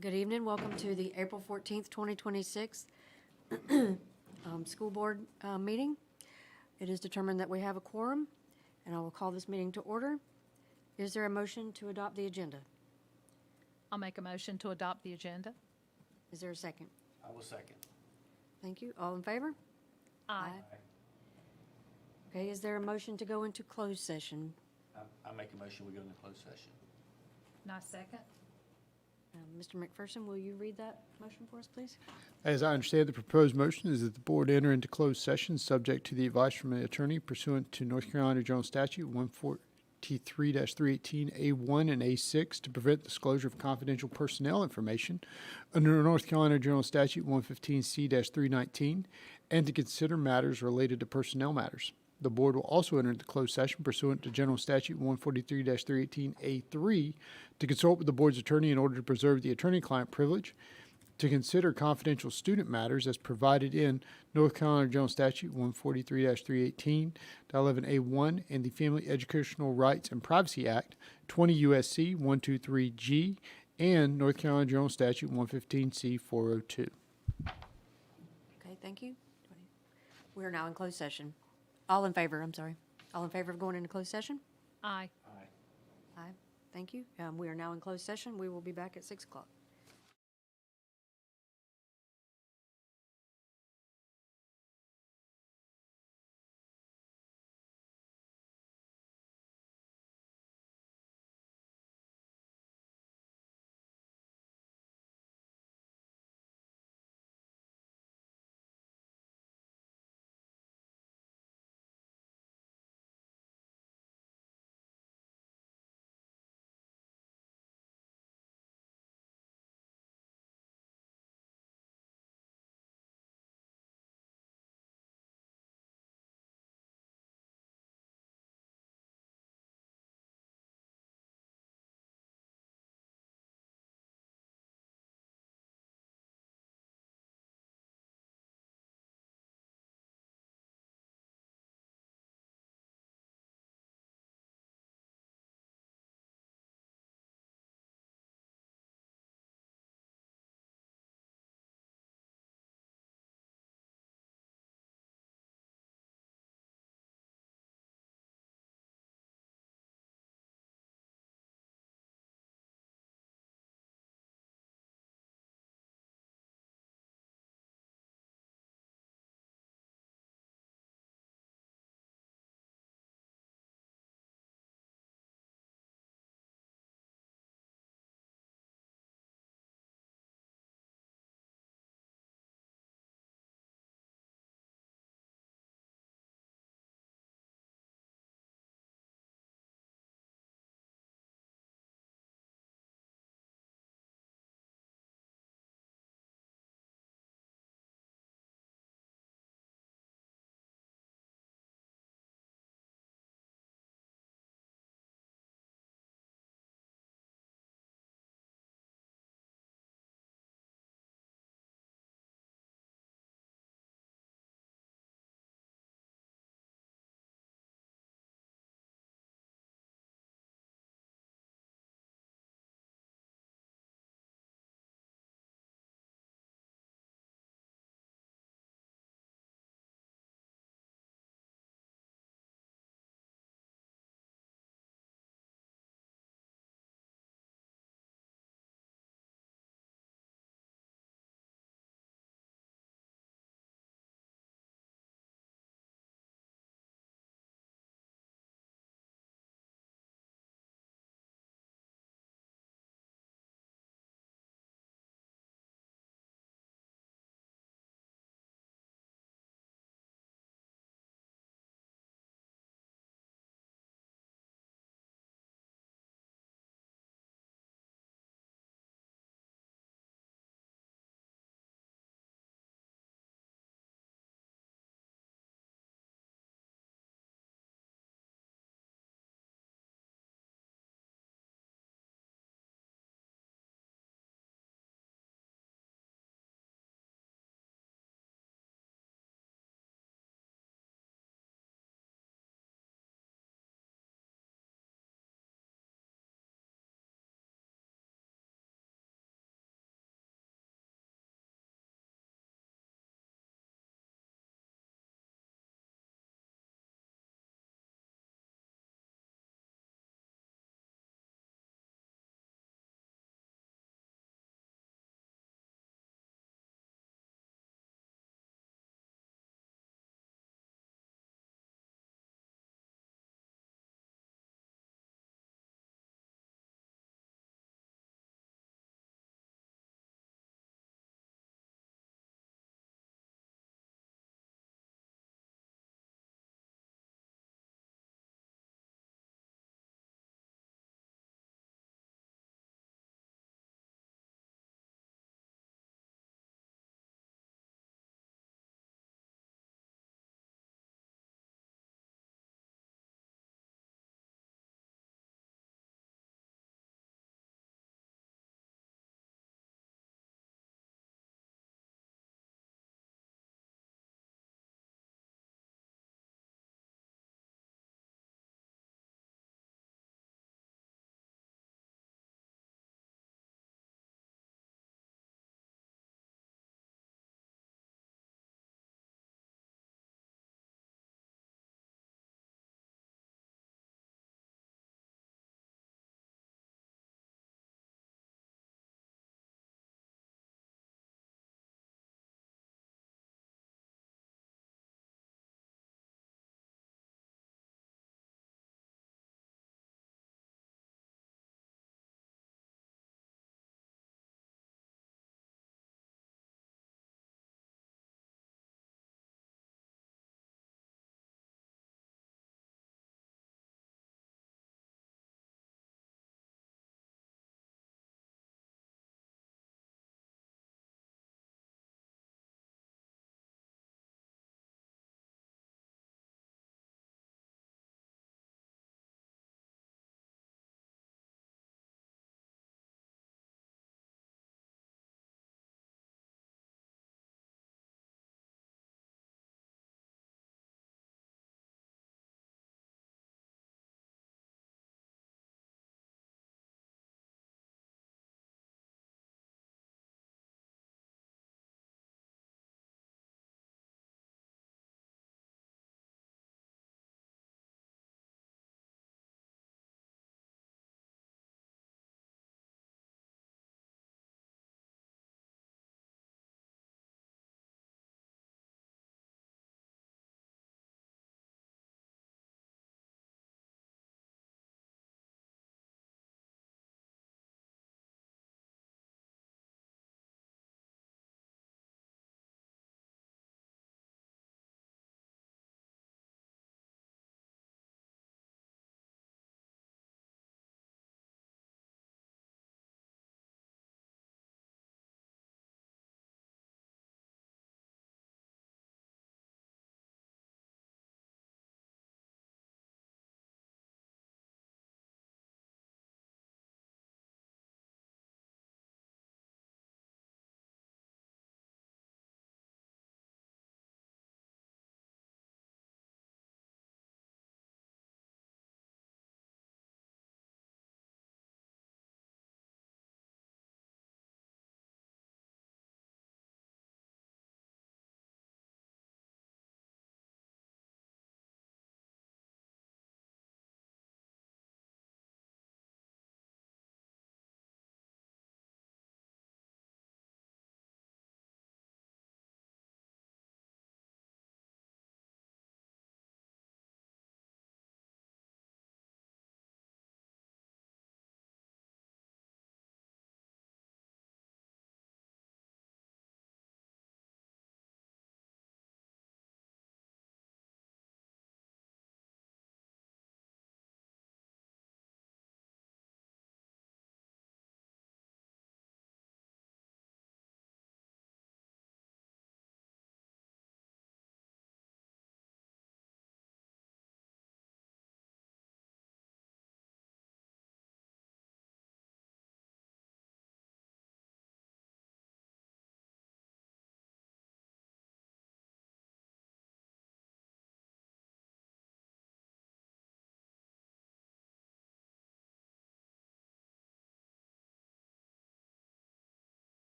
Good evening. Welcome to the April 14th, 2026 School Board meeting. It is determined that we have a quorum, and I will call this meeting to order. Is there a motion to adopt the agenda? I'll make a motion to adopt the agenda. Is there a second? I will second. Thank you. All in favor? Aye. Okay, is there a motion to go into closed session? I make a motion, we go into closed session. And I second. Mr. McPherson, will you read that motion for us, please? As I understand, the proposed motion is that the board enter into closed session subject to the advice from an attorney pursuant to North Carolina General Statute 143-318A1 and A6 to prevent disclosure of confidential personnel information under North Carolina General Statute 115C-319 and to consider matters related to personnel matters. The board will also enter into closed session pursuant to General Statute 143-318A3 to consult with the board's attorney in order to preserve the attorney-client privilege, to consider confidential student matters as provided in North Carolina General Statute 143-318.11A1 and the Family Educational Rights and Privacy Act 20 U.S.C. 123G and North Carolina General Statute 115C-402. Okay, thank you. We are now in closed session. All in favor, I'm sorry. All in favor of going into closed session? Aye. Aye. Aye. Thank you. We are now in closed session. We will be back at 6 o'clock.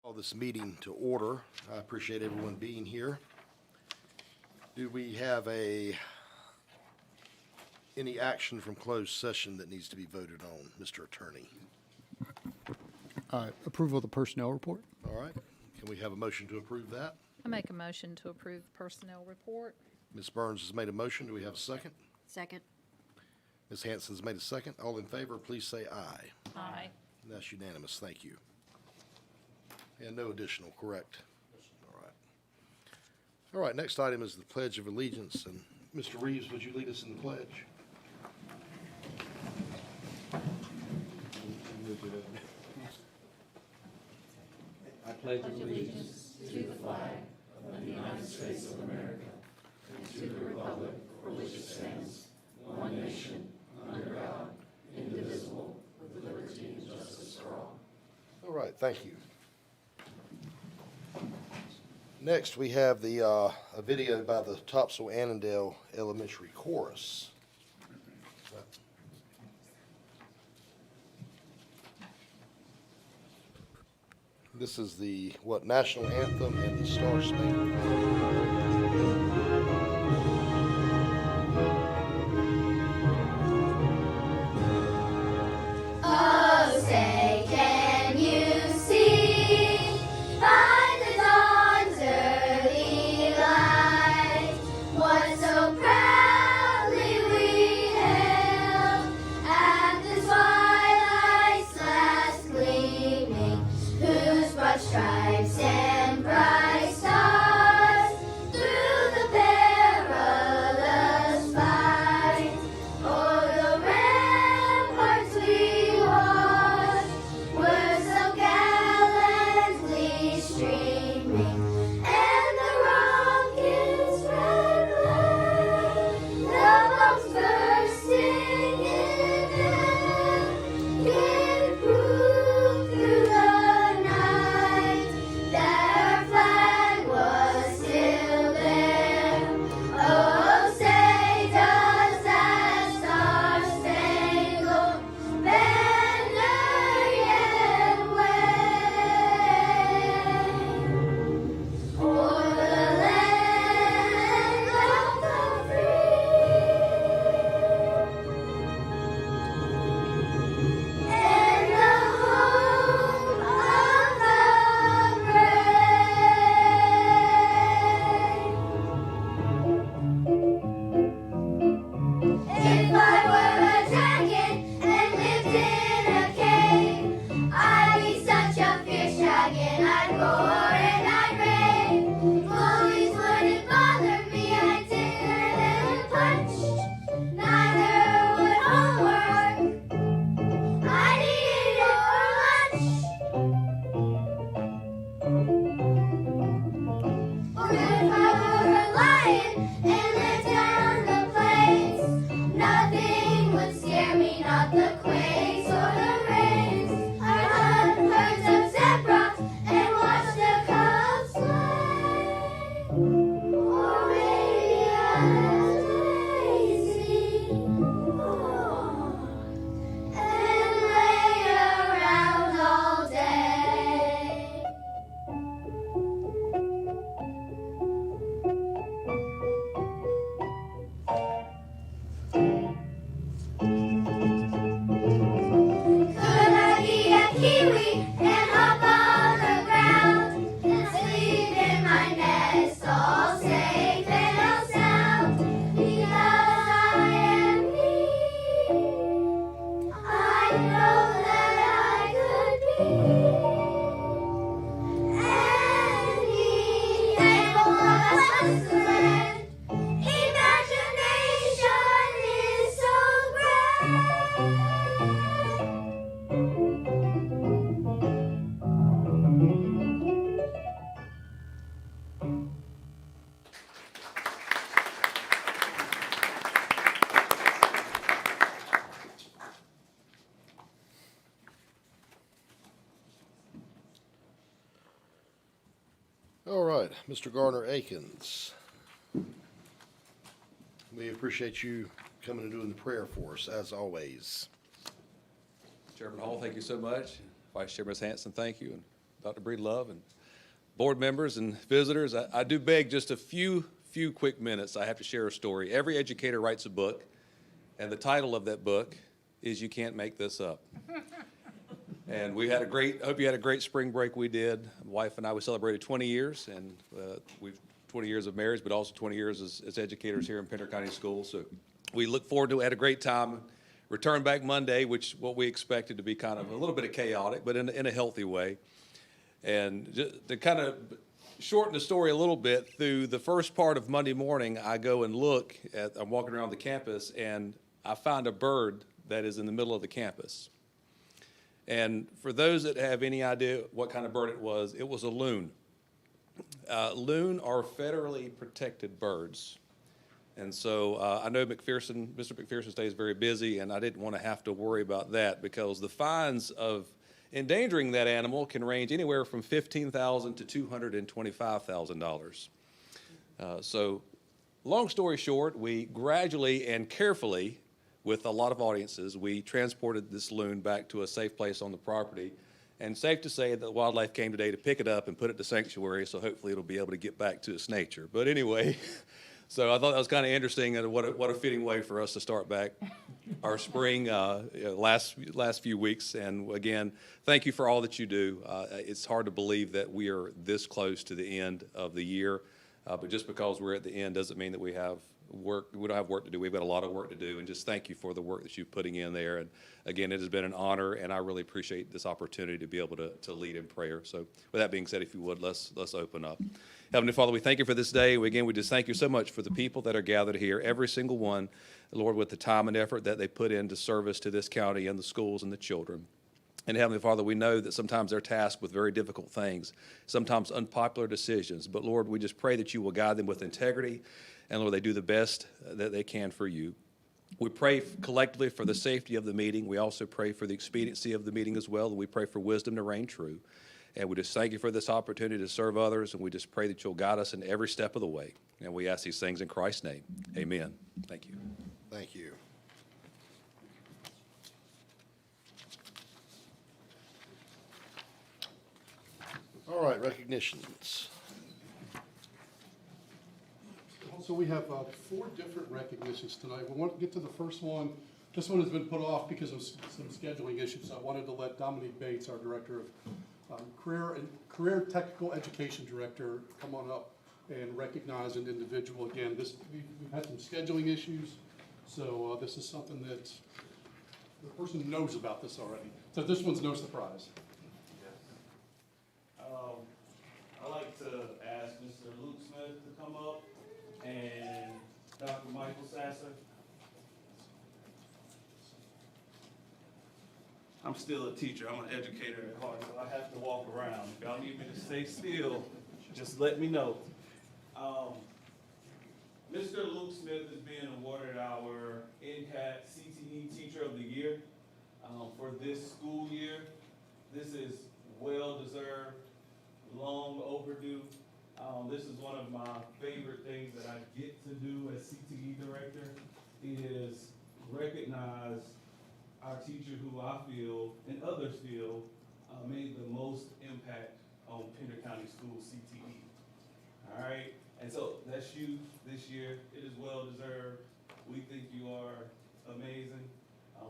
Call this meeting to order. I appreciate everyone being here. Do we have any action from closed session that needs to be voted on, Mr. Attorney? Approval of the personnel report. All right, can we have a motion to approve that? I make a motion to approve the personnel report. Ms. Burns has made a motion. Do we have a second? Second. Ms. Hanson's made a second. All in favor, please say aye. Aye. That's unanimous. Thank you. And no additional, correct? All right. All right, next item is the Pledge of Allegiance. And Mr. Reeves, would you lead us in the pledge? I pledge allegiance to the flag of the United States of America and to the republic for which it stands, one nation, under God, indivisible, with liberty and justice for all. All right, thank you. Next, we have a video by the Topsail Annandale Elementary Chorus. This is the, national anthem and the Star Spangled Oh, say, can you see by the dawn's early light what so proudly we hailed at the twilight's last gleaming, whose broad stripes and bright stars through the perilous fight o'er the ramparts we watched were so gallantly streaming, and the rocket's red glare, the bombs bursting in air, gave proof through the night that our flag was still there. Oh, say does that star-spangled banner yet wave o'er the land of the free and the home of the brave? If I were a dragon and lived in a cave, I'd be such a fierce dragon, I'd roar and I'd rave. Bullies wouldn't bother me, I'd tinker and punch. Neither would homework, I'd eat it for lunch. Or if I were a lion and lived down the plains, nothing would scare me, not the quakes or the rains. I'd hunt herds of zebra and watch the cubs play. Or maybe I'd lazy and lay around all day. Could I be a kiwi and hop on the ground and sleep in my nest all safe and sound? Because I am me, I know that I could be any animal of a sunset. Imagination is so great. All right, Mr. Garner Akins. We appreciate you coming and doing the prayer for us, as always. Chairman Hall, thank you so much. Vice Chair Ms. Hanson, thank you. And Dr. Breedlove, and board members and visitors. I do beg just a few quick minutes. I have to share a story. Every educator writes a book, and the title of that book is You Can't Make This Up. And we had a great, I hope you had a great spring break. We did. My wife and I, we celebrated 20 years, and we've 20 years of marriage, but also 20 years as educators here in Pender County Schools. So we look forward to it. Had a great time. Returned back Monday, which what we expected to be kind of a little bit of chaotic, but in a healthy way. And just to kind of shorten the story a little bit, through the first part of Monday morning, I go and look at, I'm walking around the campus, and I find a bird that is in the middle of the campus. And for those that have any idea what kind of bird it was a loon. Loon are federally protected birds. And so I know Mr. McPherson stays very busy, and I didn't want to have to worry about that because the fines of endangering that animal can range anywhere from $15,000 to $225,000. So long story short, we gradually and carefully, with a lot of audiences, we transported this loon back to a safe place on the property. And safe to say that wildlife came today to pick it up and put it to sanctuary, so hopefully it'll be able to get back to its nature. But anyway, so I thought that was kind of interesting, and what a fitting way for us to start back our spring last few weeks. And again, thank you for all that you do. It's hard to believe that we are this close to the end of the year, but just because we're at the end doesn't mean that we have work. We don't have work to do. We've got a lot of work to do, and just thank you for the work that you're putting in there. And again, it has been an honor, and I really appreciate this opportunity to be able to lead in prayer. So with that being said, if you would, let's open up. Heavenly Father, we thank you for this day. Again, we just thank you so much for the people that are gathered here, every single one, Lord, with the time and effort that they put into service to this county and the schools and the children. And Heavenly Father, we know that sometimes they're tasked with very difficult things, sometimes unpopular decisions. But Lord, we just pray that you will guide them with integrity, and Lord, they do the best that they can for you. We pray collectively for the safety of the meeting. We also pray for the expediency of the meeting as well, and we pray for wisdom to reign true. And we just thank you for this opportunity to serve others, and we just pray that you'll guide us in every step of the way. And we ask these things in Christ's name. Amen. Thank you. Thank you. All right, recognitions. So we have 4 different recognitions tonight. We want to get to the first one. This one has been put off because of some scheduling issues. So I wanted to let Dominique Bates, our Director of Career Technical Education Director, come on up and recognize an individual. Again, we've had some scheduling issues, so this is something that the person knows about this already. So this one's no surprise. I'd like to ask Mr. Luke Smith to come up and Dr. Michael Sasser. I'm still a teacher. I'm an educator at heart, so I have to walk around. If y'all need me to stay still, just let me know. Mr. Luke Smith is being awarded our NCAT CTE Teacher of the Year for this school year. This is well-deserved, long overdue. This is one of my favorite things that I get to do as CTE director, is recognize our teacher who I feel and others feel made the most impact on Pender County School CTE. All right, and so that's you this year. It is well deserved. We think you are amazing.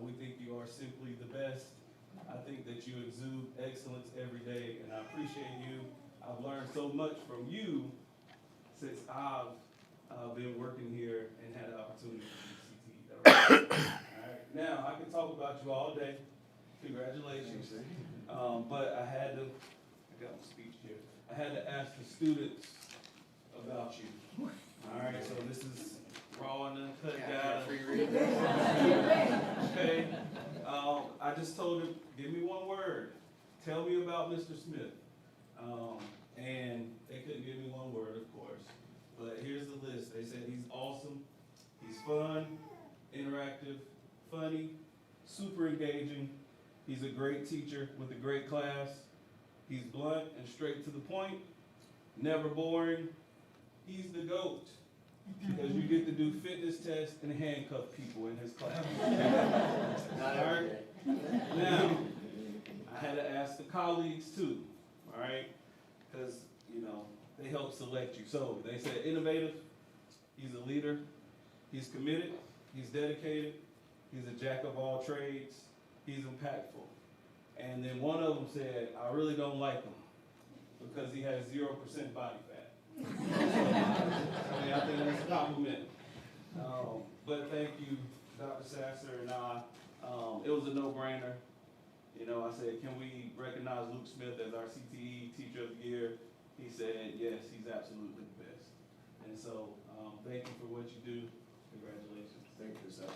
We think you are simply the best. I think that you exude excellence every day, and I appreciate you. I've learned so much from you since I've been working here and had the opportunity to be CTE. All right. Now, I can talk about you all day. Congratulations. But I got my speech here. I had to ask the students about you. All right, so this is raw and uncut guy. Okay. I just told him, give me one word. Tell me about Mr. Smith. And they couldn't give me one word, of course. But here's the list. They said he's awesome, he's fun, interactive, funny, super engaging. He's a great teacher with a great class. He's blunt and straight to the point, never boring. He's the GOAT, because you get to do fitness tests and handcuff people in his class. All right? Now, I had to ask the colleagues too, all right? Because, you know, they help select you. So they said innovative, he's a leader, he's committed, he's dedicated, he's a jack of all trades, he's impactful. And then one of them said, I really don't like him because he has 0% body fat. I mean, I think that's a compliment. But thank you, Dr. Sasser and I. It was a no-brainer. You know, I said, can we recognize Luke Smith as our CTE Teacher of the Year? He said, yes, he's absolutely the best. And so, thank you for what you do. Congratulations. Thank you, Sasha.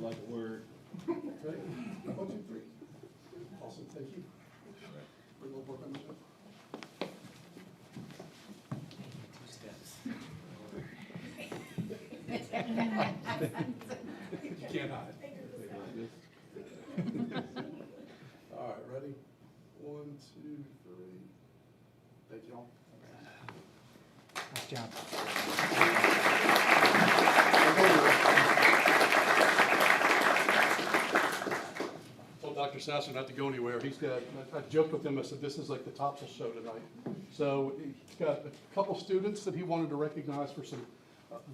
Like a word. Ready? 1, 2, 3. Awesome, thank you. We're gonna work on this. You can't hide. All right, ready? 1, 2, 3. Thank you all. Nice job. Told Dr. Sasser not to go anywhere. He's got, I joked with him, I said, this is like the Topsail show tonight. So he's got a couple students that he wanted to recognize for some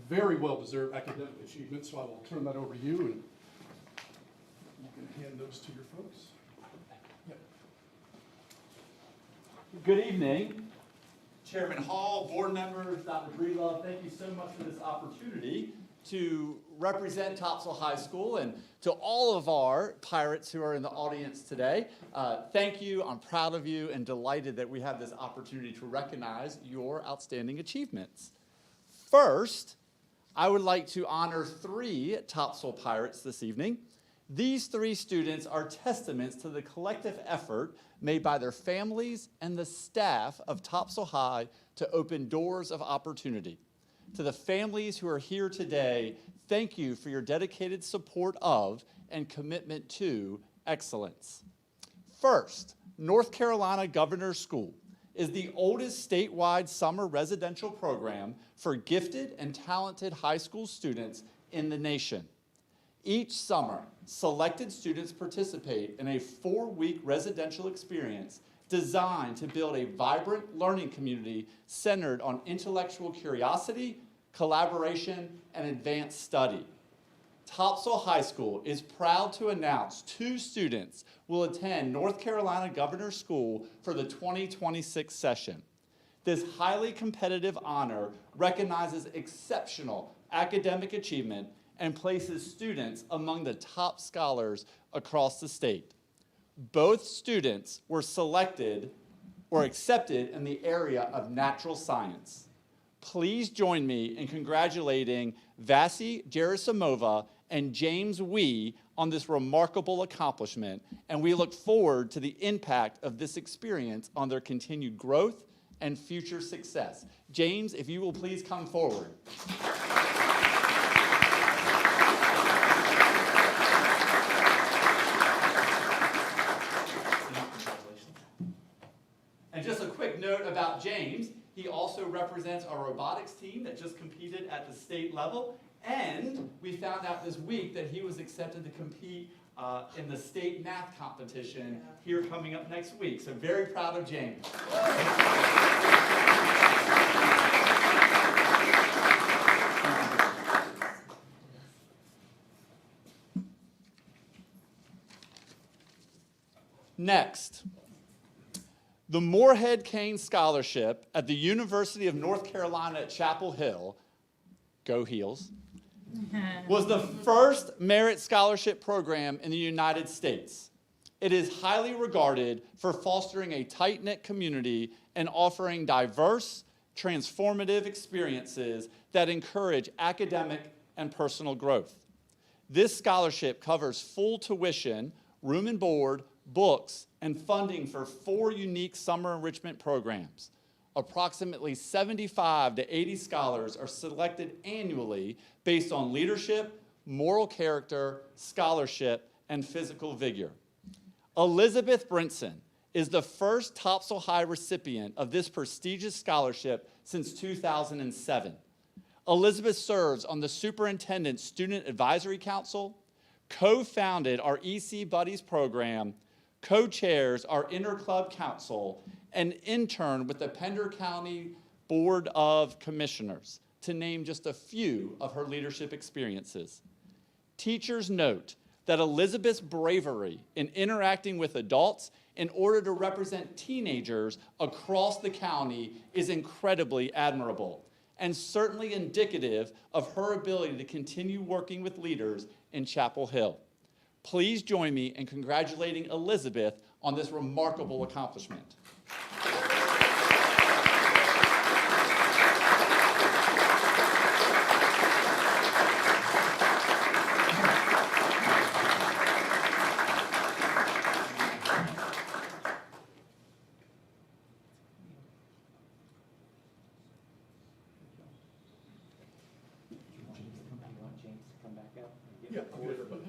very well-deserved academic achievements, so I will turn that over to you, and you can hand those to your folks. Yep. Good evening, Chairman Hall, board members, Dr. Breedlove. Thank you so much for this opportunity to represent Topsail High School, and to all of our Pirates who are in the audience today. Thank you. I'm proud of you and delighted that we have this opportunity to recognize your outstanding achievements. First, I would like to honor 3 Topsail Pirates this evening. These 3 students are testaments to the collective effort made by their families and the staff of Topsail High to open doors of opportunity. To the families who are here today, thank you for your dedicated support of and commitment to excellence. First, North Carolina Governor's School is the oldest statewide summer residential program for gifted and talented high school students in the nation. Each summer, selected students participate in a 4-week residential experience designed to build a vibrant learning community centered on intellectual curiosity, collaboration, and advanced study. Topsail High School is proud to announce 2 students will attend North Carolina Governor's School for the 2026 session. This highly competitive honor recognizes exceptional academic achievement and places students among the top scholars across the state. Both students were selected or accepted in the area of natural science. Please join me in congratulating Vasi Gerasimova and James Wee on this remarkable accomplishment, and we look forward to the impact of this experience on their continued growth and future success. James, if you will please come forward. And just a quick note about James, he also represents our robotics team that just competed at the state level, and we found out this week that he was accepted to compete in the state math competition here coming up next week. So very proud of James. Next, the Moorhead Kane Scholarship at the University of North Carolina at Chapel Hill, go Heels, was the first merit scholarship program in the United States. It is highly regarded for fostering a tight-knit community and offering diverse, transformative experiences that encourage academic and personal growth. This scholarship covers full tuition, room and board, books, and funding for 4 unique summer enrichment programs: approximately 75 to 80 scholars are selected annually based on leadership, moral character, scholarship, and physical vigor. Elizabeth Brinson is the first Topsail High recipient of this prestigious scholarship since 2007. Elizabeth serves on the Superintendent Student Advisory Council, co-founded our EC Buddies program, co-chairs our Interclub Council, and interned with the Pender County Board of Commissioners, to name just a few of her leadership experiences. Teachers note that Elizabeth's bravery in interacting with adults in order to represent teenagers across the county is incredibly admirable, and certainly indicative of her ability to continue working with leaders in Chapel Hill. Please join me in congratulating Elizabeth on this remarkable accomplishment.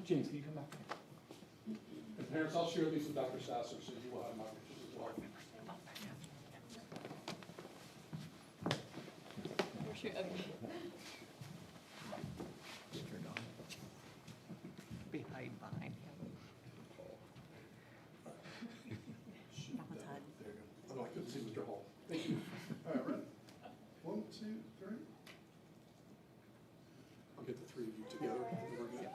James, can you come back? And parents, I'll share these with Dr. Sasser, so you will have my pictures as well. Oh, I couldn't see Mr. Hall. Thank you. All right, ready? 1, 2, 3. I'll get the three of you together. and we're good.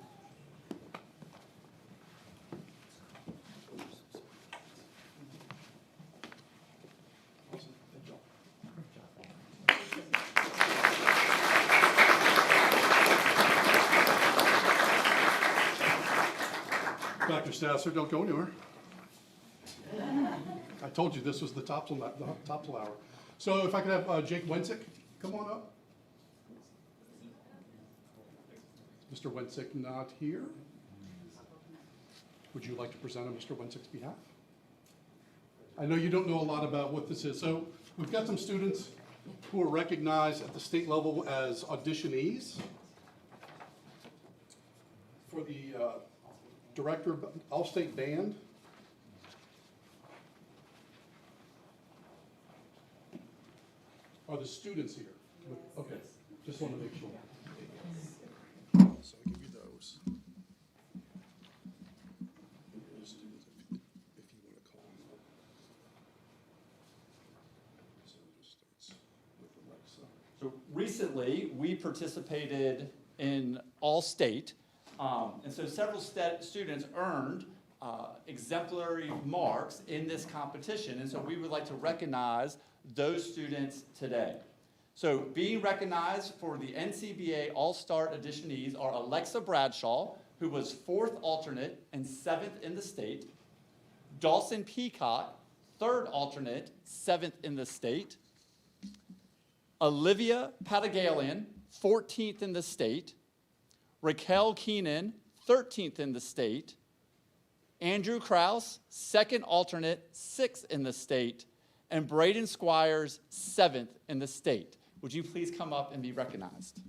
Awesome. Thank y'all. Dr. Sasser, don't go anywhere. I told you this was the Topsail hour. So if I could have Jake Wensick come on up. Mr. Wensick not here. Would you like to present on Mr. Wensick's behalf? I know you don't know a lot about what this is. So we've got some students who are recognized at the state level as auditionees for the director of All-State Band. Are the students here? Okay, just want to make sure. So I'll give you those. The students, if you want to call them up. So it just starts with Alexa. So recently, we participated in All-State, and so several students earned exemplary marks in this competition, and so we would like to recognize those students today. So being recognized for the NCBA All-Star auditionees are Alexa Bradshaw, who was 4th alternate and 7th in the state, Dawson Peacock, 3rd alternate, 7th in the state, Olivia Patagalian, 14th in the state, Raquel Keenan, 13th in the state, Andrew Kraus, 2nd alternate, 6th in the state, and Braden Squires, 7th in the state. Would you please come up and be recognized?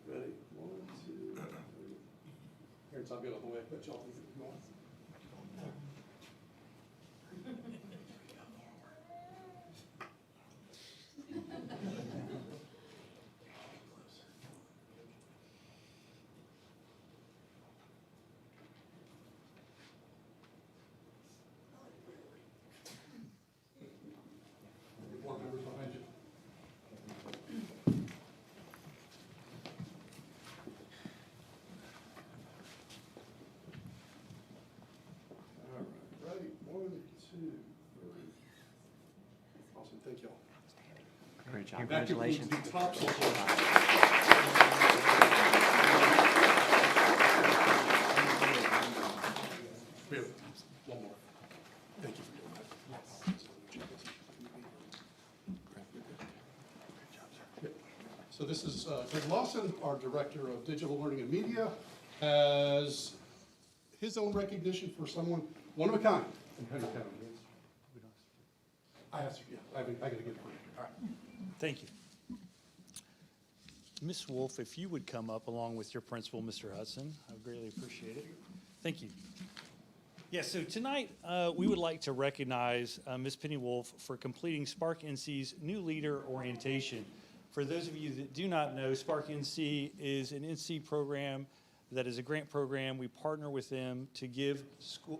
Ready? 1, 2, 3. Parents, I'll get out of the way, but y'all think it's going. Board members behind you. Thank you all. Great job. That concludes Congratulations. the Topsail. We have one more. Thank you for doing that. Yep. So this is Greg Lawson, our Director of Digital Learning and Media, has his own recognition for someone, one of a kind in Pender County. I have to, yeah, I gotta get it for you. All right. Thank you. Ms. Wolf, if you would come up along with your principal, Mr. Hudson, I would greatly appreciate it. Thank you. Yeah, so tonight, we would like to recognize Ms. Penny Wolf for completing Spark NC's new leader orientation. For those of you that do not know, Spark NC is an NC program that is a grant program. We partner with them to give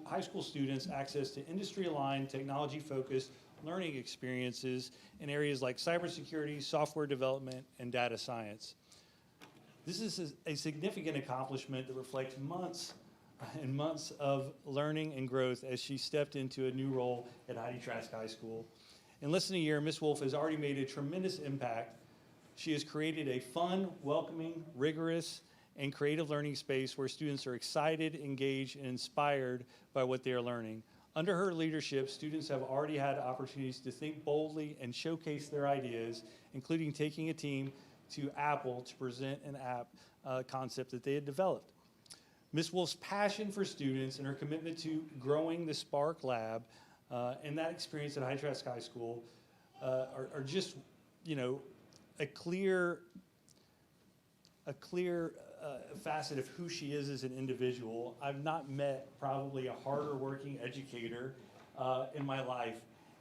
high school students access to industry-aligned, technology-focused learning experiences in areas like cybersecurity, software development, and data science. This is a significant accomplishment that reflects months and months of learning and growth as she stepped into a new role at Heidi Trask High School. In less than a year, Ms. Wolf has already made a tremendous impact. She has created a fun, welcoming, rigorous, and creative learning space where students are excited, engaged, and inspired by what they are learning. Under her leadership, students have already had opportunities to think boldly and showcase their ideas, including taking a team to Apple to present an app concept that they had developed. Ms. Wolf's passion for students and her commitment to growing the Spark Lab and that experience at Heidi Trask High School are just, you know, a clear facet of who she is as an individual. I've not met probably a harder working educator in my life,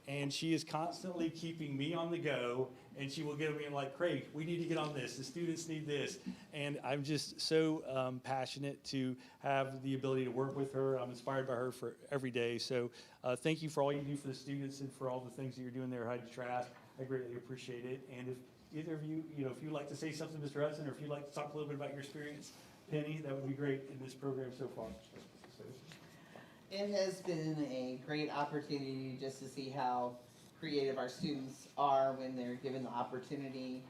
and she is constantly keeping me on the go, and she will get me like, Craig, we need to get on this, the students need this, and I'm just so passionate to have the ability to work with her. I'm inspired by her for every day, so thank you for all you do for the students and for all the things that you're doing there at Heidi Trask. I greatly appreciate it, and if either of you, if you'd like to say something, Mr. Hudson, or if you'd like to talk a little bit about your experience, Penny, that would be great in this program so far. It has been a great opportunity just to see how creative our students are when they're given the opportunity.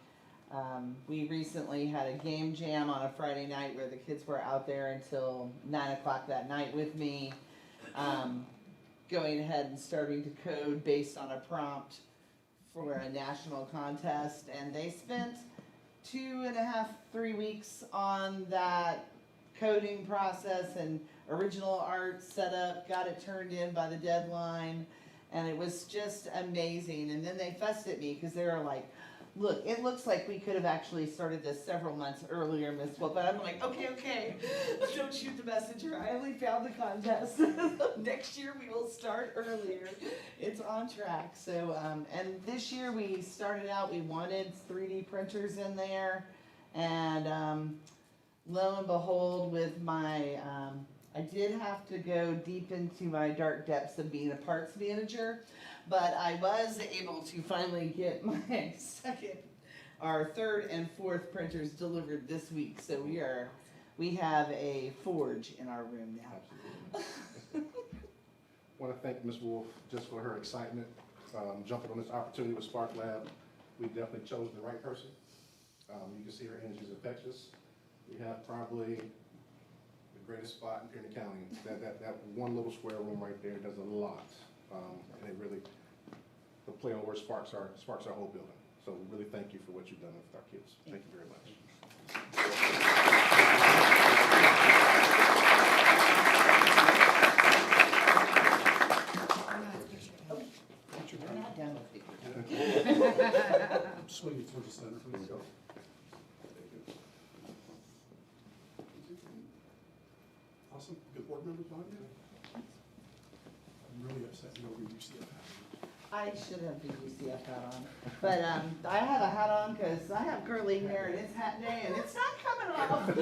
We recently had a game jam on a Friday night where the kids were out there until 9 o'clock that night with me, going ahead and starting to code based on a prompt for a national contest, and they spent 2.5, 3 weeks on that coding process and original art set up, got it turned in by the deadline, and it was just amazing. And then they fussed at me because they were like, look, it looks like we could have actually started this several months earlier, Miss Wolf. But I'm like, okay, don't shoot the messenger. I only found the contest. Next year we will start earlier. It's on track. So, and this year we started out, we wanted 3D printers in there. And lo and behold, with my, I did have to go deep into my dark depths of being a parts manager. But I was able to finally get my our third and fourth printers delivered this week. So we have a forge in our room now. Want to thank Ms. Wolf just for her excitement, jumping on this opportunity with Spark Lab. We definitely chose the right person. You can see her energy is infectious. We have probably the greatest spot in Pender County. That one little square room right there does a lot. And it really, the play on words sparks our whole building. So we really thank you for what you've done with our kids. Thank you very much. We're not done with it. Swing it towards the center, please. Awesome. Good board members behind you. I'm really upset you don't use UCF hat. I should have the UCF hat on, but I have a hat on because I have curly hair and it's hat day and it's not coming off. All right,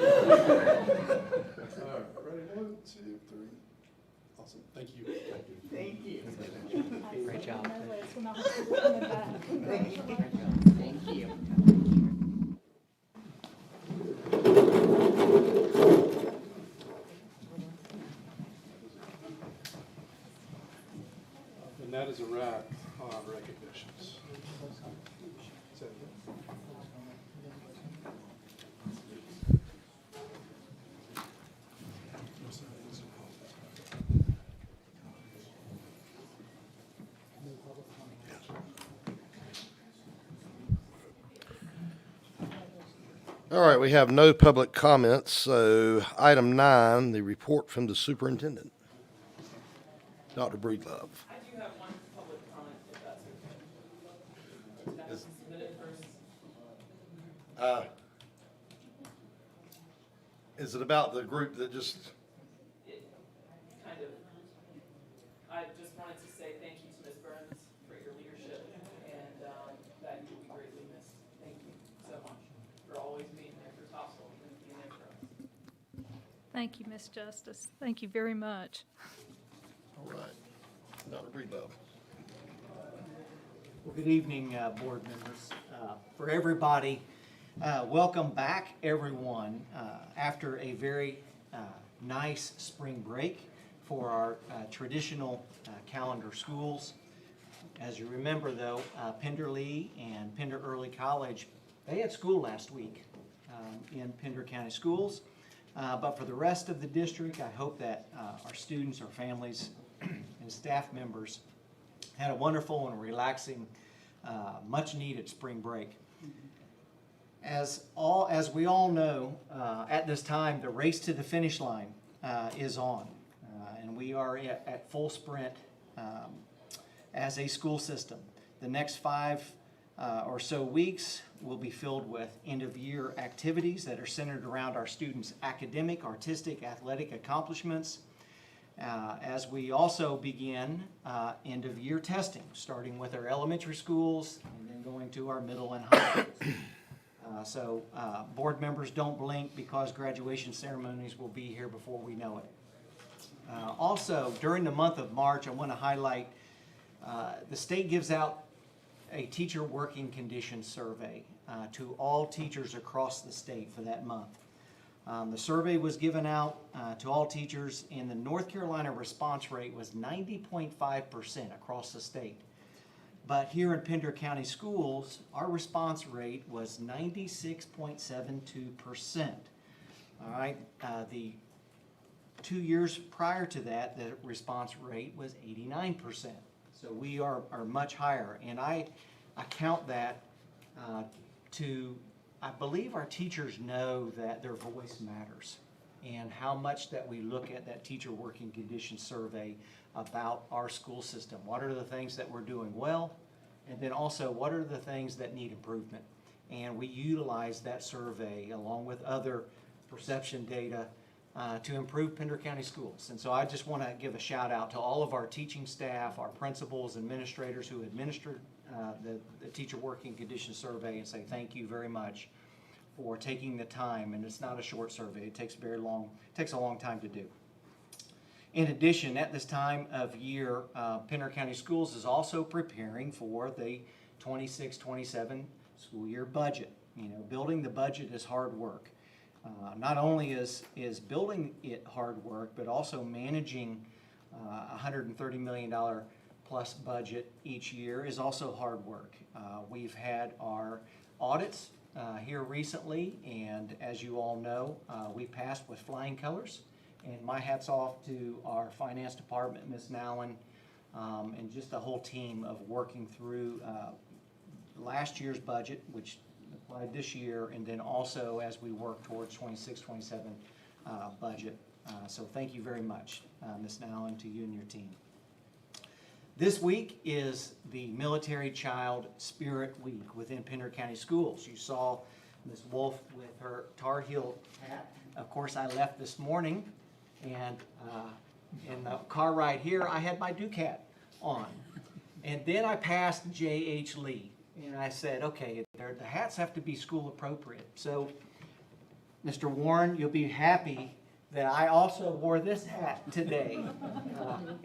ready? 1, 2, 3. Awesome. Thank you. Thank you. Great job. Thank you. Thank you. And that is a wrap recognitions. All right, we have no public comments, so item 9, the report from the superintendent. Dr. Breedlove. I do have one public comment, if that's okay. That was submitted first. Is it about the group that just, It kind of, I just wanted to say thank you to Ms. Burns for your leadership and that you will be greatly missed. Thank you so much for always being there for Topsail and being there for us. Thank you, Ms. Justice. Thank you very much. all right, Dr. Breedlove. Well, good evening, board members. For everybody, welcome back, everyone, after a very nice spring break for our traditional calendar schools. As you remember, though, Pender Lee and Pender Early College, they had school last week in Pender County Schools. But for the rest of the district, I hope that our students, our families, and staff members had a wonderful and relaxing, much-needed spring break. As we all know, at this time, the race to the finish line is on, and we are at full sprint as a school system. The next 5 or so weeks will be filled with end-of-year activities that are centered around our students' academic, artistic, athletic accomplishments, as we also begin end-of-year testing, starting with our elementary schools and then going to our middle and high schools. So board members, don't blink because graduation ceremonies will be here before we know it. Also, during the month of March, I want to highlight the state gives out a teacher working conditions survey to all teachers across the state for that month. The survey was given out to all teachers, and the North Carolina response rate was 90.5% across the state. But here in Pender County Schools, our response rate was 96.72%. All right, the 2 years prior to that, the response rate was 89%. So we are much higher, and I count that I believe our teachers know that their voice matters and how much that we look at that teacher working conditions survey about our school system. What are the things that we're doing well? And then also, what are the things that need improvement? And we utilize that survey along with other perception data to improve Pender County Schools. And so I just want to give a shout out to all of our teaching staff, our principals, administrators who administered the teacher working conditions survey, and say thank you very much for taking the time. And it's not a short survey. It takes a long time to do. In addition, at this time of year, Pender County Schools is also preparing for the 26-27 school year budget. You know, building the budget is hard work. Not only is building it hard work, but also managing $130 million plus budget each year is also hard work. We've had our audits here recently, and as you all know, we passed with flying colors. And my hat's off to our finance department, Ms. Nowlin, and just the whole team of working through last year's budget, which applied this year, and then also as we work towards 26-27 budget. So thank you very much, Ms. Nowlin, to you and your team. This week is the Military Child Spirit Week within Pender County Schools. You saw Ms. Wolf with her Tar Heel hat. Of course, I left this morning, and in the car ride here, I had my Duke hat on. And then I passed J.H. Lee, and I said, okay, the hats have to be school appropriate. So, Mr. Warren, you'll be happy that I also wore this hat today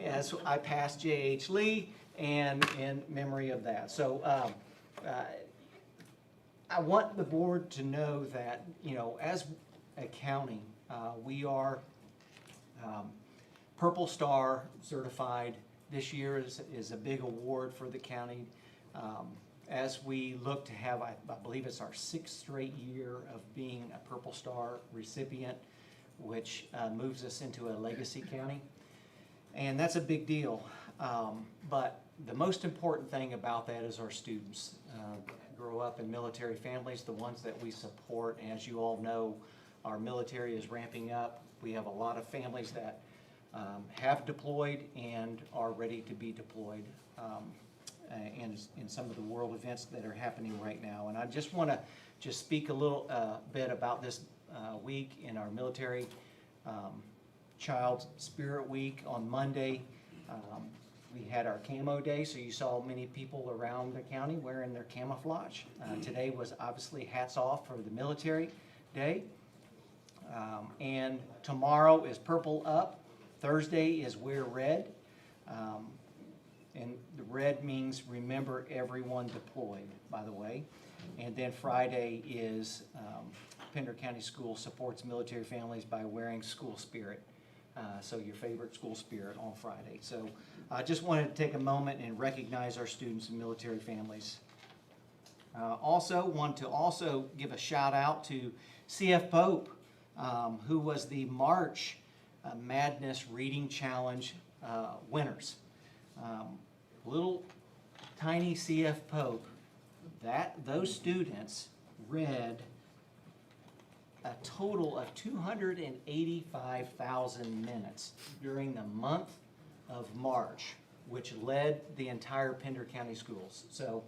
as I passed J.H. Lee, and in memory of that. So I want the board to know that, you know, as a county, we are Purple Star certified this year is a big award for the county. As we look to have, I believe it's our 6th straight year of being a Purple Star recipient, which moves us into a legacy county. And that's a big deal. But the most important thing about that is our students grow up in military families, the ones that we support. And as you all know, our military is ramping up. We have a lot of families that have deployed and are ready to be deployed and in some of the world events that are happening right now. And I just want to speak a little bit about this week in our military Child Spirit Week. On Monday, we had our camo day, so you saw many people around the county wearing their camouflage. Today was obviously hats off for the military day. And tomorrow is Purple Up. Thursday is Wear Red. And the red means remember everyone deployed, by the way. And then Friday is Pender County School supports military families by wearing school spirit. So your favorite school spirit on Friday. So I just wanted to take a moment and recognize our students and military families. Also want to also give a shout out to CF Pope, who was the March Madness Reading Challenge winners. Little tiny CF Pope, those students read a total of 285,000 minutes during the month of March, which led the entire Pender County schools. So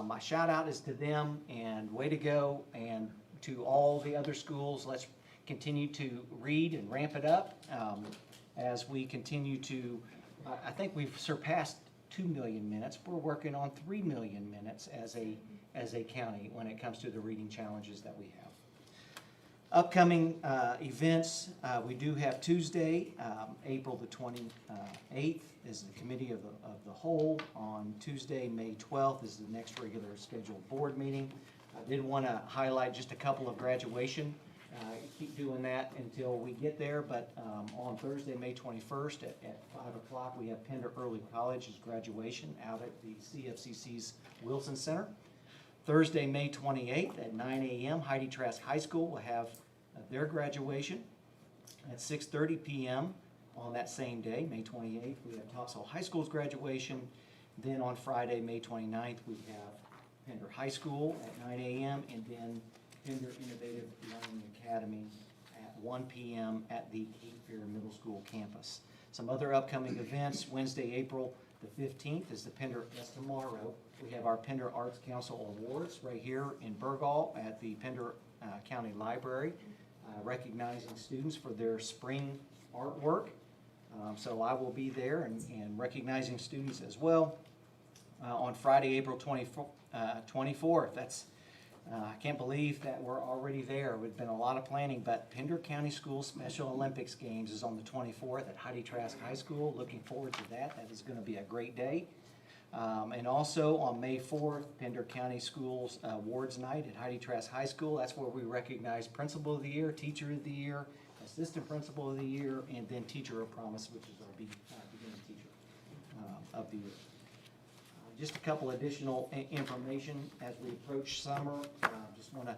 my shout out is to them, and way to go, and to all the other schools. Let's continue to read and ramp it up as we continue to, I think we've surpassed 2 million minutes. We're working on 3 million minutes as a county when it comes to the reading challenges that we have. Upcoming events, we do have Tuesday, April the 28th is the Committee of the Whole. On Tuesday, May 12th is the next regular scheduled board meeting. I did want to highlight just a couple of graduation. Keep doing that until we get there, but on Thursday, May 21st at 5 o'clock, we have Pender Early College's graduation out at the CFCC's Wilson Center. Thursday, May 28th at 9 a.m., Heidi Trask High School will have their graduation. At 6:30 p.m. on that same day, May 28th, we have Topsail High School's graduation. Then on Friday, May 29th, we have Pender High School at 9 a.m. and then Pender Innovative Learning Academy at 1 p.m. at the Cape Fear Middle School campus. Some other upcoming events, Wednesday, April the 15th is the Pender, that's tomorrow. We have our Pender Arts Council Awards right here in Burgall at the Pender County Library, recognizing students for their spring artwork. So I will be there and recognizing students as well. On Friday, April 24th, that's I can't believe that we're already there. We've been a lot of planning, but Pender County School Special Olympics Games is on the 24th at Heidi Trask High School. Looking forward to that. That is going to be a great day. And also on May 4th, Pender County Schools Awards Night at Heidi Trask High School. That's where we recognize Principal of the Year, Teacher of the Year, Assistant Principal of the Year, and then Teacher of Promise, which is our beginning teacher of the year. Just a couple additional information as we approach summer. Just want to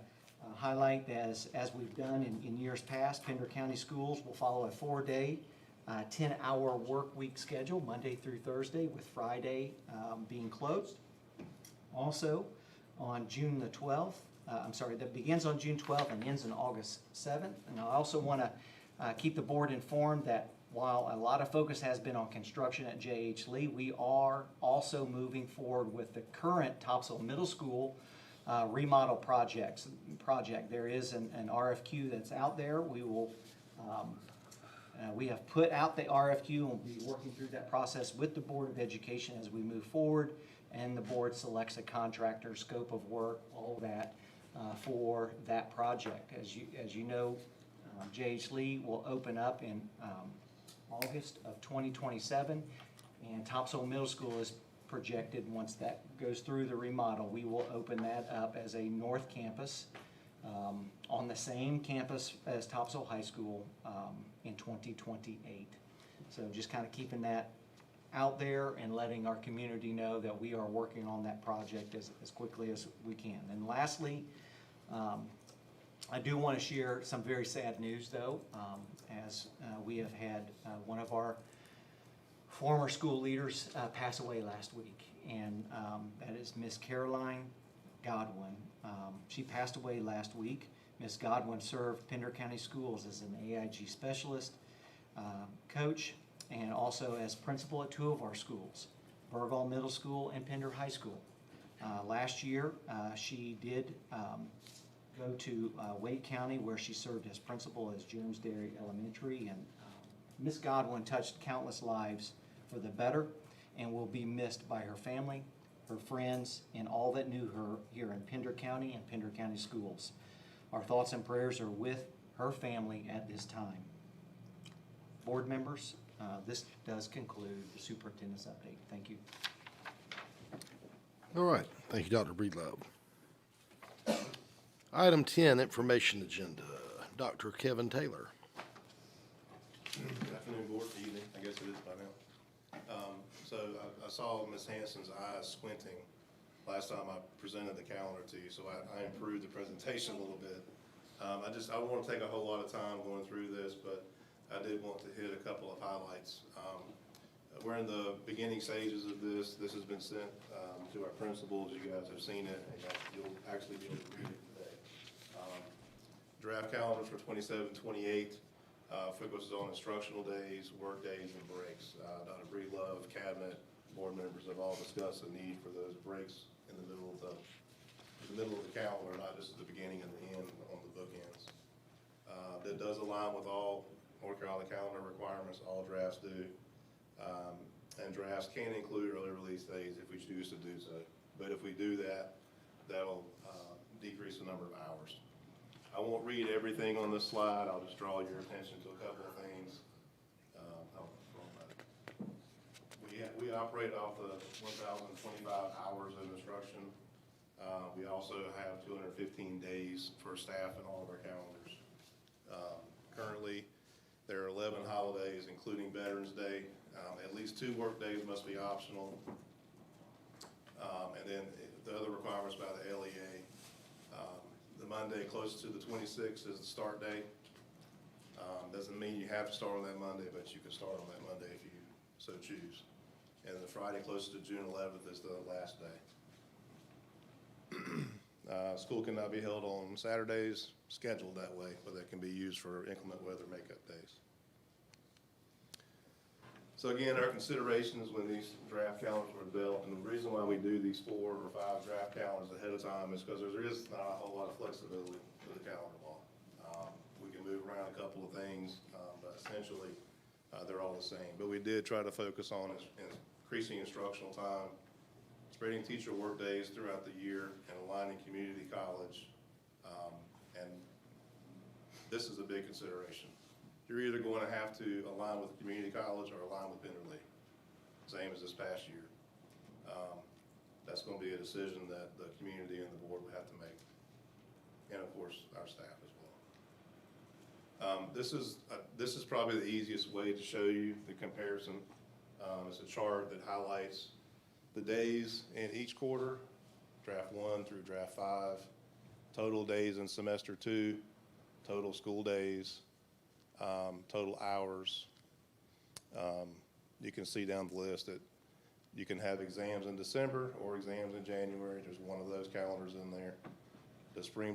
highlight, as we've done in years past, Pender County Schools will follow a 4-day, 10-hour work week schedule, Monday through Thursday, with Friday being closed. Also, on June the 12th, that begins on June 12th and ends on August 7th. And I also want to keep the board informed that while a lot of focus has been on construction at J.H. Lee, we are also moving forward with the current Topsail Middle School remodel project. There is an RFQ that's out there. We have put out the RFQ and we'll be working through that process with the Board of Education as we move forward, and the board selects a contractor, scope of work, all of that for that project. As you know, J.H. Lee will open up in August of 2027, and Topsail Middle School is projected, once that goes through the remodel, we will open that up as a north campus on the same campus as Topsail High School in 2028. So just kind of keeping that out there and letting our community know that we are working on that project as quickly as we can. And lastly, I do want to share some very sad news, though, as we have had one of our former school leaders pass away last week, and that is Miss Caroline Godwin. She passed away last week. Miss Godwin served Pender County Schools as an AIG specialist, coach, and also as principal at two of our schools, Burgall Middle School and Pender High School. Last year, she did go to Wade County, where she served as principal as Jones Dairy Elementary, and Miss Godwin touched countless lives for the better and will be missed by her family, her friends, and all that knew her here in Pender County and Pender County schools. Our thoughts and prayers are with her family at this time. Board members, this does conclude the superintendent's update. Thank you. All right, thank you, Dr. Breedlove. Item 10, information agenda. Dr. Kevin Taylor. Good afternoon, board, evening, I guess it is by now. So I saw Ms. Hanson's eyes squinting last time I presented the calendar to you, so I improved the presentation a little bit. I don't want to take a whole lot of time going through this, but I did want to hit a couple of highlights. We're in the beginning stages of this. This has been sent to our principals. You guys have seen it, and you'll actually be able to read it today. Draft calendars for 27-28 focuses on instructional days, work days, and breaks. Dr. Breedlove, cabinet, board members have all discussed the need for those breaks in the middle of the calendar, not just at the beginning and the end on the bookends. That does align with all North Carolina calendar requirements. All drafts do. And drafts can include early release days if we choose to do so. But if we do that, that'll decrease the number of hours. I won't read everything on this slide. I'll just draw your attention to a couple of things. We operate off the 1,025 hours of instruction. We also have 215 days for staff in all of our calendars. Currently, there are 11 holidays, including Veterans Day. At least 2 work days must be optional. And then the other requirements by the LEA. The Monday closest to the 26th is the start day. Doesn't mean you have to start on that Monday, but you can start on that Monday if you so choose. And the Friday closest to June 11th is the last day. School cannot be held on Saturdays, scheduled that way, but they can be used for inclement weather makeup days. So again, our considerations when these draft calendars were developed, and the reason why we do these 4 or 5 draft calendars ahead of time is because there is not a whole lot of flexibility to the calendar law. We can move around a couple of things, but essentially they're all the same. But we did try to focus on increasing instructional time, spreading teacher work days throughout the year, and aligning community college. And this is a big consideration. You're either going to have to align with community college or align with Pender Lee, same as this past year. That's going to be a decision that the community and the board will have to make, and of course our staff as well. This is probably the easiest way to show you the comparison. It's a chart that highlights the days in each quarter, draft 1 through draft 5, total days in semester 2, total school days, total hours. You can see down the list that you can have exams in December or exams in January. There's one of those calendars in there. The spring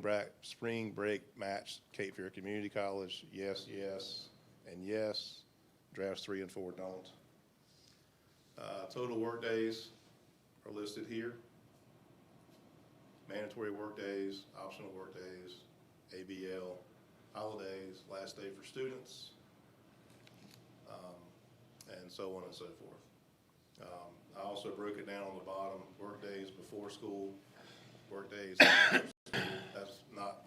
break match, Cape Fear Community College, yes, yes, and yes. Drafts 3 and 4 don't. Total work days are listed here. Mandatory work days, optional work days, ABL, holidays, last day for students, and so on and so forth. I also broke it down on the bottom, work days before school, work days after school. That's not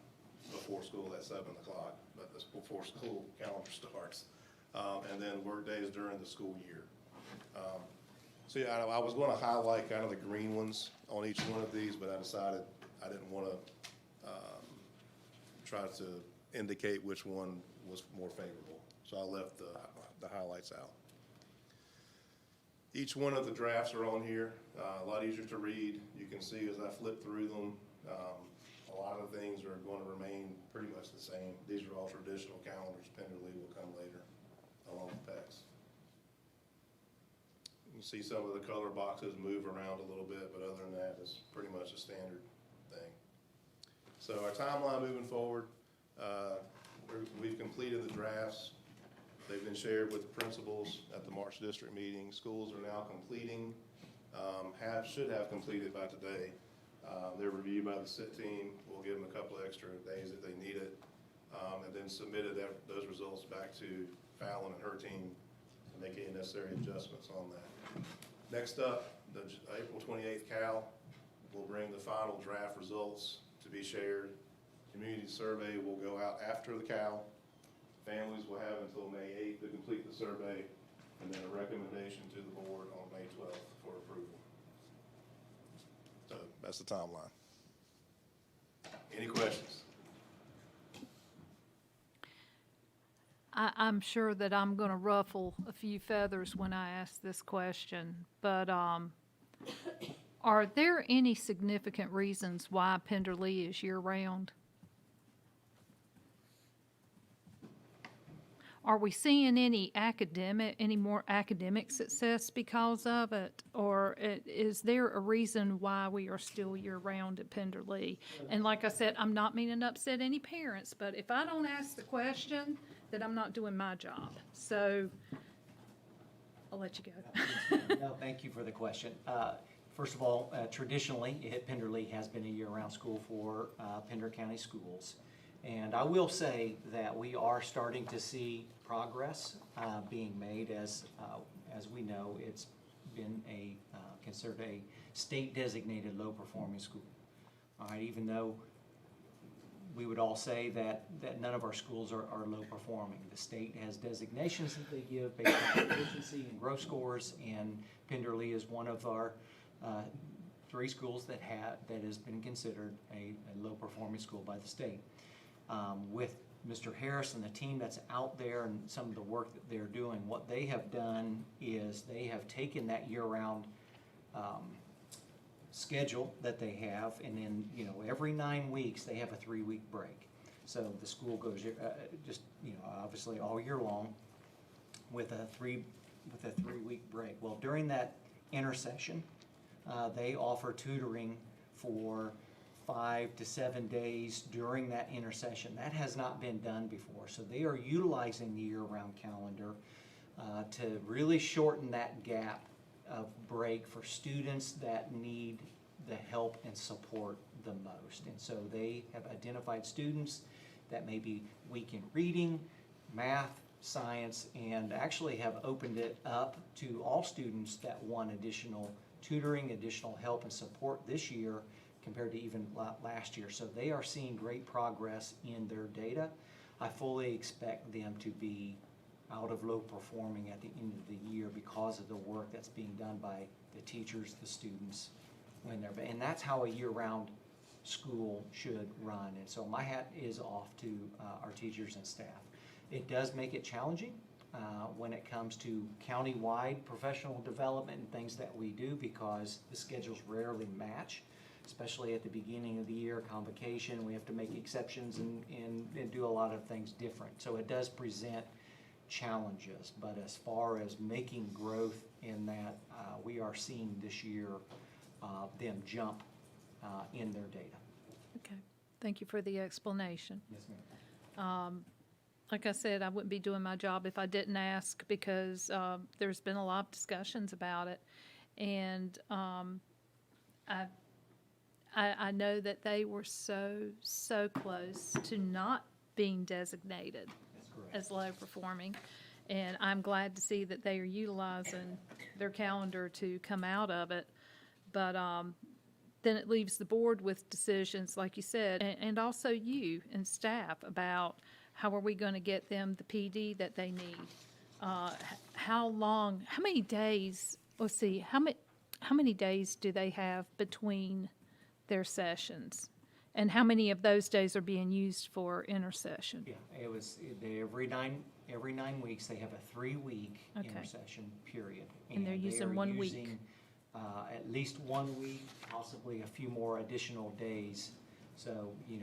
before school at 7 o'clock, but that's before school calendar starts. And then work days during the school year. So yeah, I was going to highlight kind of the green ones on each one of these, but I decided I didn't want to try to indicate which one was more favorable. So I left the highlights out. Each one of the drafts are on here, a lot easier to read. You can see as I flip through them, a lot of things are going to remain pretty much the same. These are all traditional calendars. Pender Lee will come later along with PEX. You see some of the color boxes move around a little bit, but other than that, it's pretty much a standard thing. So our timeline moving forward, we've completed the drafts. They've been shared with the principals at the March district meeting. Schools are now completing, should have completed by today. They're reviewed by the SIT team. We'll give them a couple extra days if they need it. And then submitted those results back to Fallon and her team to make any necessary adjustments on that. Next up, the April 28th Cal will bring the final draft results to be shared. Community survey will go out after the Cal. Families will have until May 8th to complete the survey, and then a recommendation to the board on May 12th for approval. So that's the timeline. Any questions? I'm sure that I'm going to ruffle a few feathers when I ask this question, but are there any significant reasons why Pender Lee is year-round? Are we seeing any more academic success because of it? Or is there a reason why we are still year-round at Pender Lee? And like I said, I'm not meaning to upset any parents, but if I don't ask the question, then I'm not doing my job. So I'll let you go. No, thank you for the question. First of all, traditionally, Pender Lee has been a year-round school for Pender County Schools. And I will say that we are starting to see progress being made. As we know, it's been considered a state-designated low-performing school. All right, even though we would all say that none of our schools are low-performing. The state has designations that they give based on efficiency and growth scores, and Pender Lee is one of our 3 schools that has been considered a low-performing school by the state. With Mr. Harris and the team that's out there and some of the work that they're doing, what they have done is they have taken that year-round schedule that they have, and then every 9 weeks they have a 3-week break. So the school goes obviously all year long with a 3-week break. Well, during that intersession, they offer tutoring for 5 to 7 days during that intersession. That has not been done before. So they are utilizing the year-round calendar to really shorten that gap of break for students that need the help and support the most. And so they have identified students that may be weak in reading, math, science, and actually have opened it up to all students that want additional tutoring, additional help and support this year compared to even last year. So they are seeing great progress in their data. I fully expect them to be out of low performing at the end of the year because of the work that's being done by the teachers, the students, and that's how a year-round school should run. And so my hat is off to our teachers and staff. It does make it challenging when it comes to county-wide professional development and things that we do, because the schedules rarely match, especially at the beginning of the year, convocation. We have to make exceptions and do a lot of things different. So it does present challenges, but as far as making growth in that, we are seeing this year them jump in their data. Okay, thank you for the explanation. Yes, ma'am. Like I said, I wouldn't be doing my job if I didn't ask, because there's been a lot of discussions about it. And I know that they were so close to not being designated as low performing. And I'm glad to see that they are utilizing their calendar to come out of it. But then it leaves the board with decisions, like you said, and also you and staff about how are we going to get them the PD that they need? How many days, let's see, how many days do they have between their sessions? And how many of those days are being used for intercession? Yeah, every 9 weeks, they have a 3-week Okay. intercession period. And they're they using are 1 week. using, at least 1 week, possibly a few more additional days. So, I'm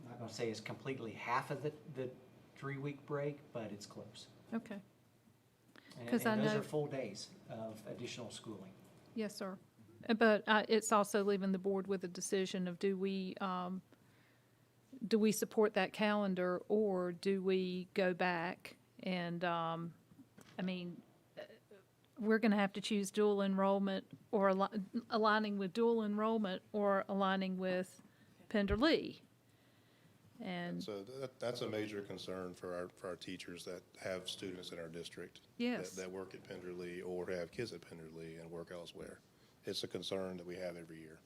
not gonna say it's completely half of the 3-week break, but it's close. Okay. And 'Cause I those know- are full days of additional schooling. Yes, sir. But it's also leaving the board with a decision of do we support that calendar, or do we go back and, we're gonna have to choose dual enrollment or aligning with dual enrollment or aligning with Pender Lee. And, So that's a major concern for our teachers that have students in our district. Yes. That work at Pender Lee or have kids at Pender Lee and work elsewhere. It's a concern that we have every year.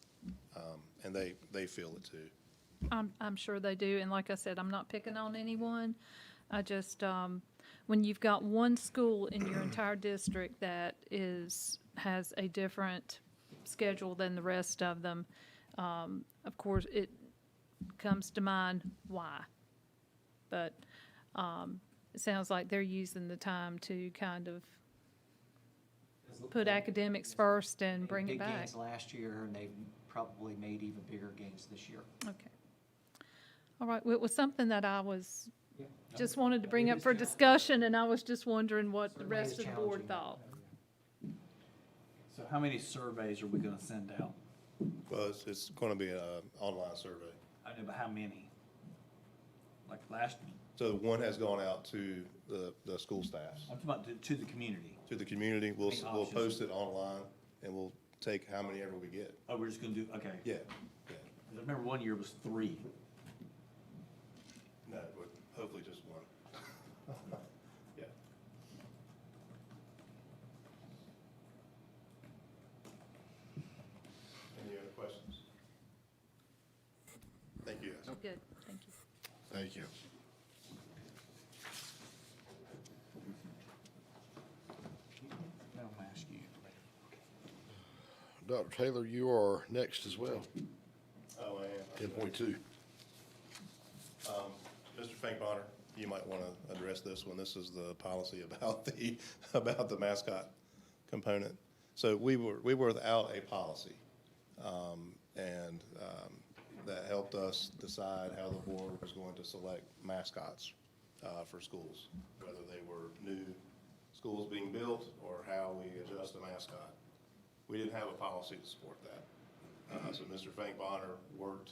And they feel it too. I'm sure they do, and like I said, I'm not picking on anyone. I just, when you've got one school in your entire district that has a different schedule than the rest of them, of course, it comes to mind why. But, it sounds like they're using the time to kind of put academics first and bring it Big back. gains last year, and they've probably made even bigger gains this year. Okay. All right, well, it was something that I was, Yeah. just wanted to bring It up is for challenging. discussion, and I was just wondering what the Certainly rest is of the board challenging. thought. So how many surveys are we gonna send out? Well, it's going to be an online survey. I know, but how many? Like last, So one has gone out to the school staffs. I'm talking about to the community. To the community, we'll Any we'll options? post it online and we'll take how many ever we get. Oh, we're just gonna do, okay. Yeah, yeah. 'Cause I remember one year was 3. No, but hopefully just one. Yeah. Any other questions? Thank you, guys. Oh, good, thank you. Thank you. I'll ask you. Dr. Taylor, you are next as well. Oh, I am. 10.2. Mr. Finkbonner, you might want to address this one. This is the policy about the mascot component. So we were without a policy, and that helped us decide how the board was going to select mascots for schools, whether they were new schools being built or how we adjust a mascot. We didn't have a policy to support that. So Mr. Finkbonner worked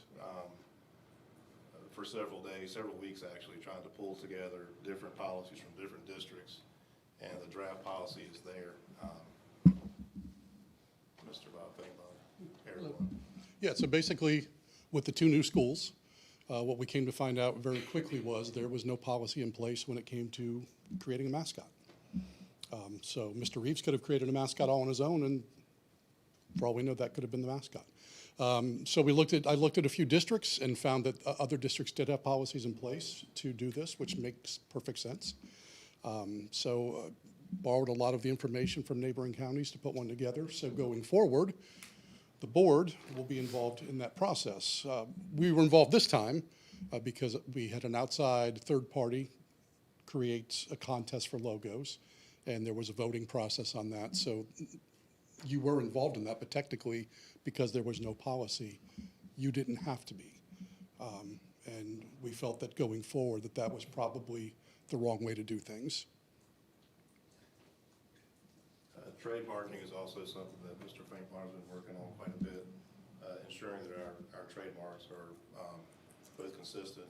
for several days, several weeks actually, trying to pull together different policies from different districts, and the draft policy is there. Mr. Bob Finkbonner, everyone. Yeah, so basically, with the 2 new schools, what we came to find out very quickly was there was no policy in place when it came to creating a mascot. So Mr. Reeves could have created a mascot all on his own, and for all we know, that could have been the mascot. So I looked at a few districts and found that other districts did have policies in place to do this, which makes perfect sense. Borrowed a lot of the information from neighboring counties to put one together. So going forward, the board will be involved in that process. We were involved this time because we had an outside third party create a contest for logos, and there was a voting process on that. So you were involved in that, but technically, because there was no policy, you didn't have to be. And we felt that going forward, that was probably the wrong way to do things. Trademarking is also something that Mr. Finkbonner's been working on quite a bit, ensuring that our trademarks are both consistent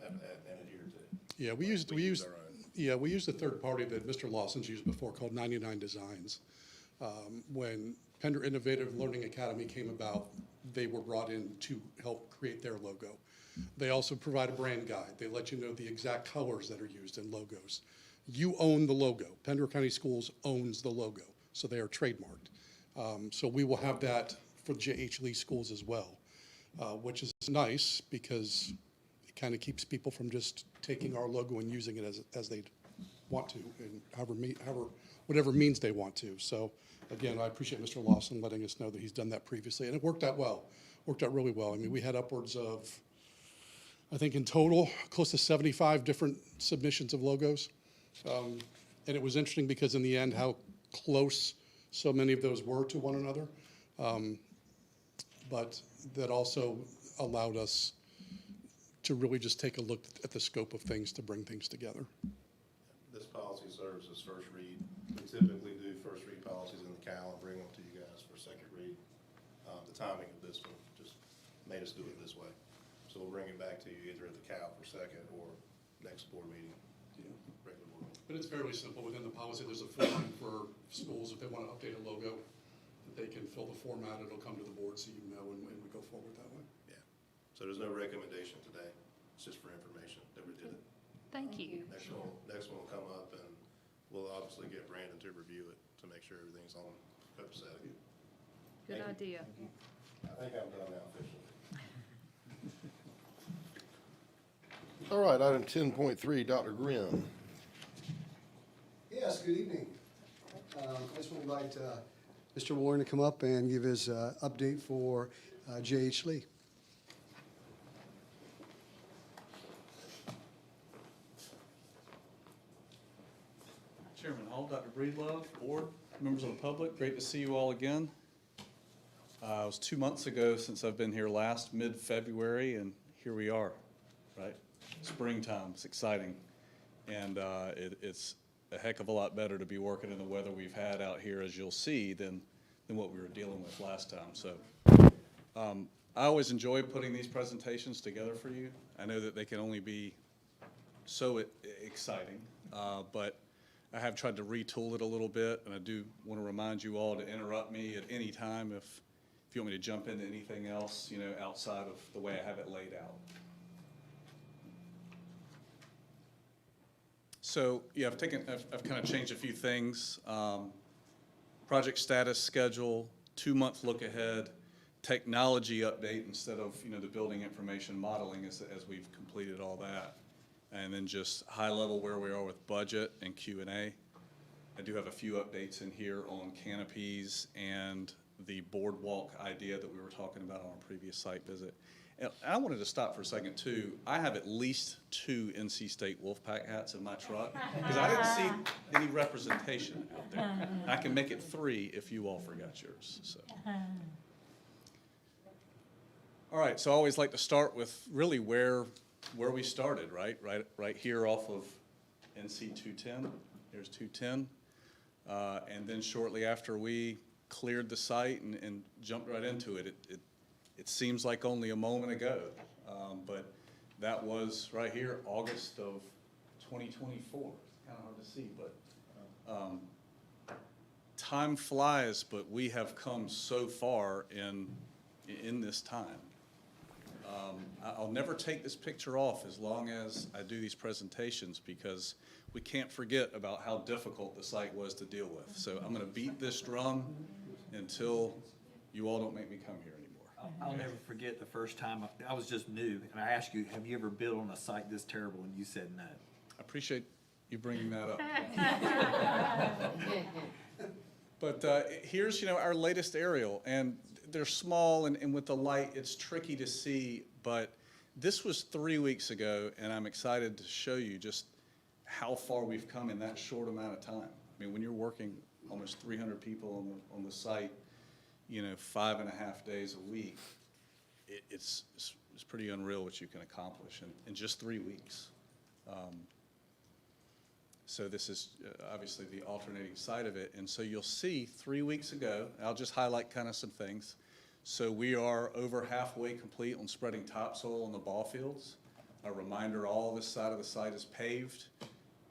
and adhered to. Yeah, we used a third party that Mr. Lawson's used before called 99 Designs. When Pender Innovative Learning Academy came about, they were brought in to help create their logo. They also provide a brand guide. They let you know the exact colors that are used in logos. You own the logo. Pender County Schools owns the logo, so they are trademarked. So we will have that for J.H. Lee schools as well, which is nice because it kind of keeps people from just taking our logo and using it as they want to, and whatever means they want to. So again, I appreciate Mr. Lawson letting us know that he's done that previously, and it worked out well. worked out really well. I mean, we had upwards of, I think in total, close to 75 different submissions of logos. And it was interesting because in the end, how close so many of those were to one another. But that also allowed us to really just take a look at the scope of things to bring things together. This policy serves as first read. We typically do first read policies in the Cal and bring them to you guys for second read. The timing of this one just made us do it this way. So we'll bring it back to you either at the Cal for second or next board meeting, regular board meeting. But it's fairly simple. Within the policy, there's a form for schools if they want to update a logo, that they can fill the form out. It'll come to the board so you know, and we go forward that way. Yeah. So there's no recommendation today. It's just for information that we did it. Thank you. Next one will come up, and we'll obviously get Brandon to review it to make sure everything's on copacetic. Good idea. I think I'm done now officially. All right, item 10.3, Dr. Grimm. Yes, good evening. I just want to invite Mr. Warren to come up and give his update for J.H. Lee. Chairman Hall, Dr. Breedlove, board, members of the public, great to see you all again. It was 2 months ago since I've been here last, mid-February, and here we are, right? Springtime, it's exciting. And it's a heck of a lot better to be working in the weather we've had out here, as you'll see, than what we were dealing with last time. So I always enjoy putting these presentations together for you. I know that they can only be so exciting, but I have tried to retool it a little bit, and I do want to remind you all to interrupt me at any time if you want me to jump into anything else, you know, outside of the way I have it laid out. So, yeah, I've kind of changed a few things. Project status, schedule, 2-month look ahead, technology update instead of, you know, the building information modeling as we've completed all that. And then just high level where we are with budget and Q&A. I do have a few updates in here on canopies and the boardwalk idea that we were talking about on a previous site visit. And I wanted to stop for a second too. I have at least 2 NC State Wolfpack hats in my truck because I didn't see any representation out there. I can make it 3 if you all forgot yours. So. All right, so I always like to start with really where we started, right here off of NC 210. Here's 210. And then shortly after we cleared the site and jumped right into it, it seems like only a moment ago, but that was right here, August of 2024. It's kind of hard to see, but time flies, but we have come so far in this time. I'll never take this picture off as long as I do these presentations because we can't forget about how difficult the site was to deal with. So I'm going to beat this drum until you all don't make me come here anymore. I'll never forget the first time I was just new, and I asked you, have you ever built on a site this terrible? And you said no. I appreciate you bringing that up. But here's, you know, our latest aerial, and they're small, and with the light, it's tricky to see, but this was 3 weeks ago, and I'm excited to show you just how far we've come in that short amount of time. I mean, when you're working almost 300 people on the site, you know, 5.5 days a week, it's pretty unreal what you can accomplish in just 3 weeks. So this is obviously the alternating side of it. And so you'll see 3 weeks ago, I'll just highlight kind of some things. So we are over halfway complete on spreading topsoil on the ball fields. A reminder, all this side of the site is paved.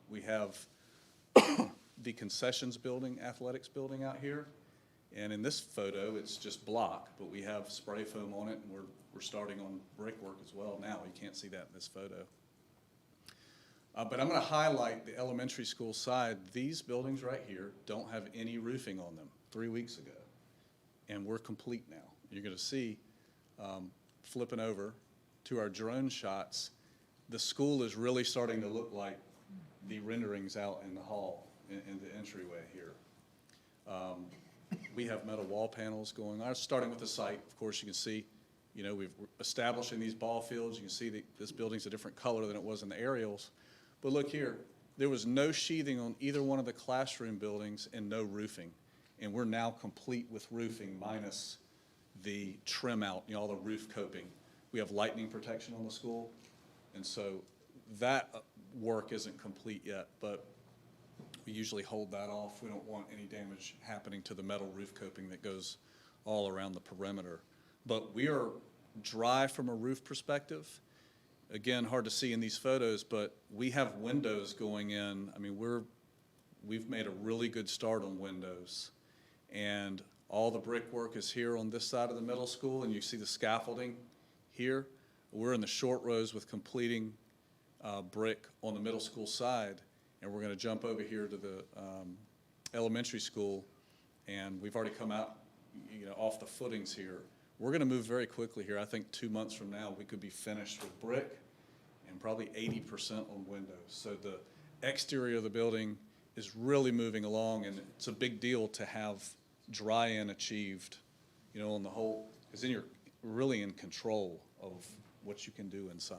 We have the concessions building, athletics building out here. And in this photo, it's just block, but we have spray foam on it, and we're starting on brickwork as well now. You can't see that in this photo. But I'm going to highlight the elementary school side. These buildings right here don't have any roofing on them 3 weeks ago, and we're complete now. You're going to see, flipping over to our drone shots, the school is really starting to look like the renderings out in the hall, in the entryway here. We have metal wall panels going on. Starting with the site, of course, you can see You know, we're establishing these ball fields. You can see that this building's a different color than it was in the aerials. But look here, there was no sheathing on either one of the classroom buildings and no roofing. And we're now complete with roofing minus the trim out, you know, all the roof coping. We have lightning protection on the school. And so that work isn't complete yet, but we usually hold that off. We don't want any damage happening to the metal roof coping that goes all around the perimeter. But we are dry from a roof perspective. Again, hard to see in these photos, but we have windows going in. I mean, we've made a really good start on windows. And all the brickwork is here on this side of the middle school, and you see the scaffolding here. We're in the short rows with completing brick on the middle school side, and we're going to jump over here to the elementary school, and we've already come out, you know, off the footings here. We're going to move very quickly here. I think 2 months from now, we could be finished with brick and probably 80% on windows. So the exterior of the building is really moving along, and it's a big deal to have dry-in achieved, you know, on the whole, because then you're really in control of what you can do inside.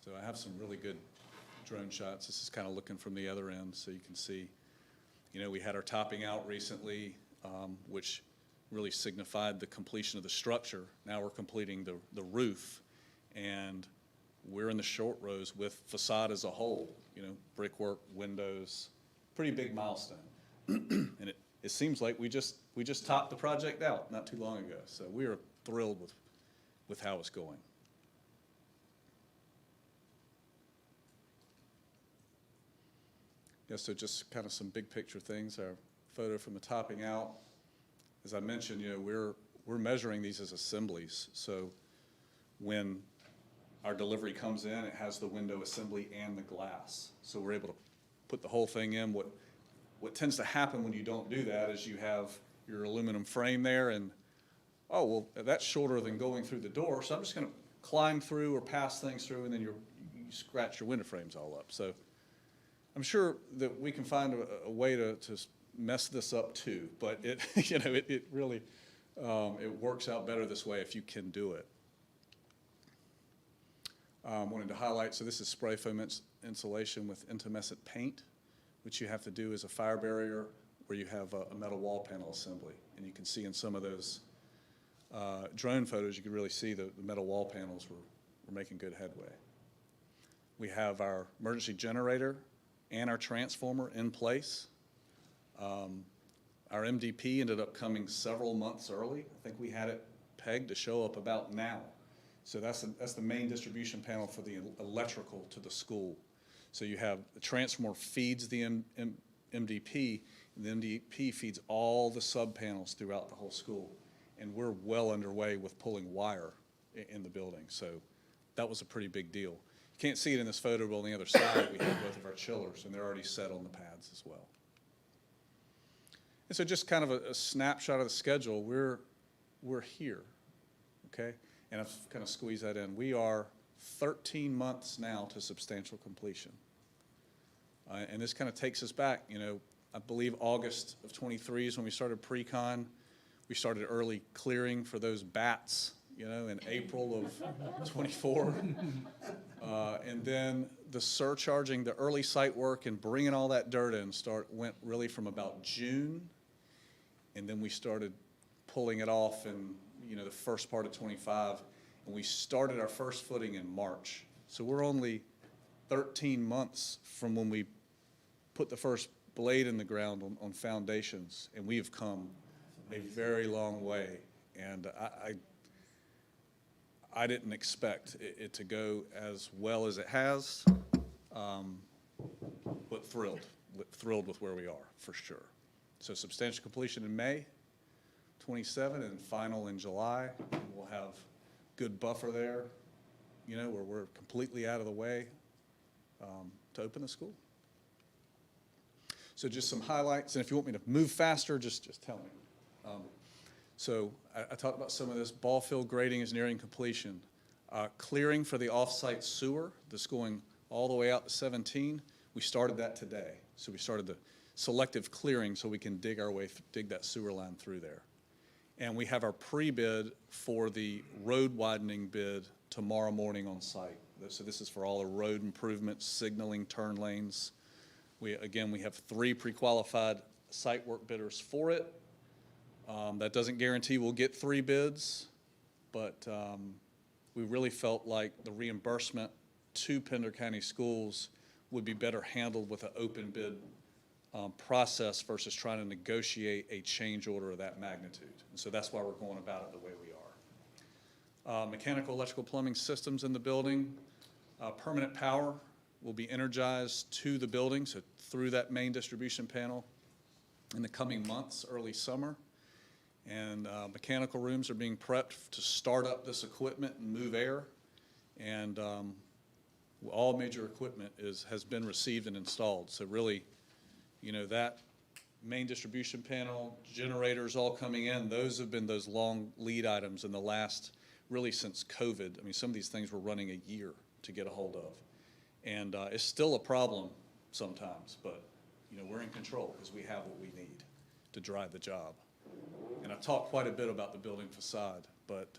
So I have some really good drone shots. This is kind of looking from the other end, so you can see, you know, we had our topping out recently, which really signified the completion of the structure. Now we're completing the roof, and we're in the short rows with facade as a whole, you know, brickwork, windows, pretty big milestone. And it seems like we just topped the project out not too long ago. So we are thrilled with how it's going. Yeah, so just kind of some big picture things. Our photo from the topping out. As I mentioned, you know, we're measuring these as assemblies. So when our delivery comes in, it has the window assembly and the glass. So we're able to put the whole thing in. What tends to happen when you don't do that is you have your aluminum frame there, and oh, well, that's shorter than going through the door, so I'm just going to climb through or pass things through, and then you scratch your window frames all up. So I'm sure that we can find a way to mess this up too, but it you know, it really it works out better this way if you can do it. Wanted to highlight, so this is spray foam insulation with intumescent paint, which you have to do as a fire barrier where you have a metal wall panel assembly. And you can see in some of those drone photos, you can really see the metal wall panels were making good headway. We have our emergency generator and our transformer in place. Our MDP ended up coming several months early. I think we had it pegged to show up about now. So that's the main distribution panel for the electrical to the school. So you have the transformer feeds the MDP, and the MDP feeds all the sub-panels throughout the whole school. And we're well underway with pulling wire in the building. So that was a pretty big deal. You can't see it in this photo, but on the other side, we have both of our chillers, and they're already set on the pads as well. And so just kind of a snapshot of the schedule, we're here, okay? And I've kind of squeezed that in. We are 13 months now to substantial completion. And this kind of takes us back, you know, I believe August of 23 is when we started pre-con. We started early clearing for those bats, you know, in April of 24. And then the surcharging, the early site work and bringing all that dirt in went really from about June. And then we started pulling it off in, you know, the first part of 25. And we started our first footing in March. So we're only 13 months from when we put the first blade in the ground on foundations. And we have come a very long way. And I didn't expect it to go as well as it has, but thrilled with where we are, for sure. So substantial completion in May 27 and final in July. We'll have good buffer there, you know, where we're completely out of the way to open the school. So just some highlights, and if you want me to move faster, just tell me. So I talked about some of this. Ball field grading is nearing completion. Clearing for the off-site sewer that's going all the way out to 17, we started that today. So we started the selective clearing so we can dig that sewer line through there. And we have our pre-bid for the road widening bid tomorrow morning on site. So this is for all the road improvements, signaling, turn lanes. We have 3 pre-qualified site work bidders for it. That doesn't guarantee we'll get 3 bids, but we really felt like the reimbursement to Pender County Schools would be better handled with an open bid process versus trying to negotiate a change order of that magnitude. And so that's why we're going about it the way we are. Mechanical, electrical, plumbing systems in the building. Permanent power will be energized to the building, so through that main distribution panel in the coming months, early summer. And mechanical rooms are being prepped to start up this equipment and move air. And all major equipment has been received and installed. So really, you know, that main distribution panel, generators all coming in, those have been those long lead items in the last, really since COVID. I mean, some of these things were running a year to get a hold of. And it's still a problem sometimes, but, you know, we're in control because we have what we need to drive the job. And I talked quite a bit about the building facade, but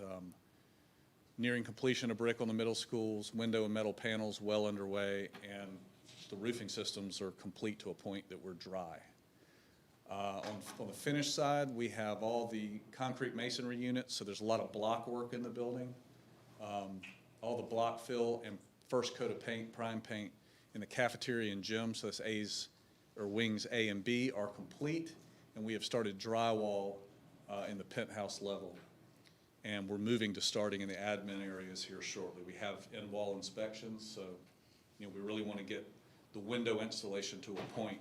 nearing completion of brick on the middle schools, window and metal panels well underway, and the roofing systems are complete to a point that we're dry. On the finished side, we have all the concrete masonry units, so there's a lot of block work in the building. All the block fill and first coat of paint, prime paint, in the cafeteria and gym, so that's wings A and B are complete, and we have started drywall in the penthouse level. And we're moving to starting in the admin areas here shortly. We have in-wall inspections, so, you know, we really want to get the window installation to a point,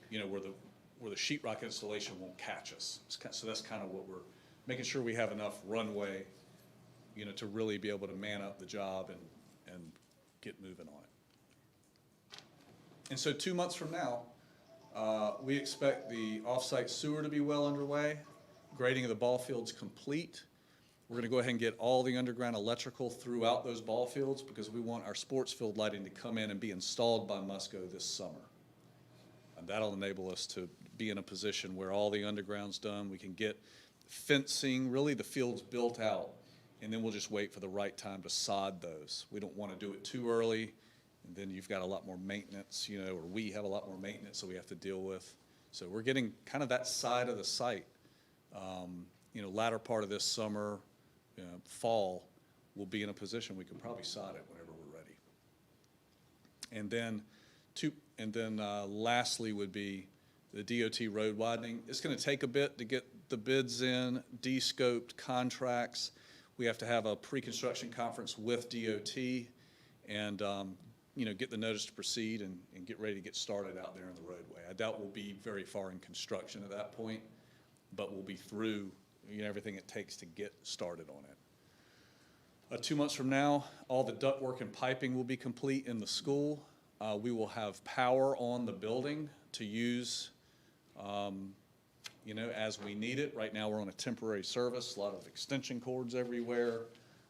you know, where the sheetrock installation won't catch us. So that's kind of what we're making sure we have enough runway, you know, to really be able to man up the job and get moving on it. And so 2 months from now, we expect the off-site sewer to be well underway, grading of the ball fields complete. We're going to go ahead and get all the underground electrical throughout those ball fields because we want our sports field lighting to come in and be installed by Musco this summer. And that'll enable us to be in a position where all the underground's done. We can get fencing, really the field's built out, and then we'll just wait for the right time to sod those. We don't want to do it too early, and then you've got a lot more maintenance, you know, or we have a lot more maintenance that we have to deal with. So we're getting kind of that side of the site. You know, latter part of this summer, fall, we'll be in a position we can probably sod it whenever we're ready. And then lastly would be the DOT road widening. It's going to take a bit to get the bids in, de-scoped contracts. We have to have a pre-construction conference with DOT and, you know, get the notice to proceed and get ready to get started out there in the roadway. I doubt we'll be very far in construction at that point, but we'll be through, you know, everything it takes to get started on it. 2 months from now, all the ductwork and piping will be complete in the school. We will have power on the building to use, you know, as we need it. Right now, we're on a temporary service, a lot of extension cords everywhere.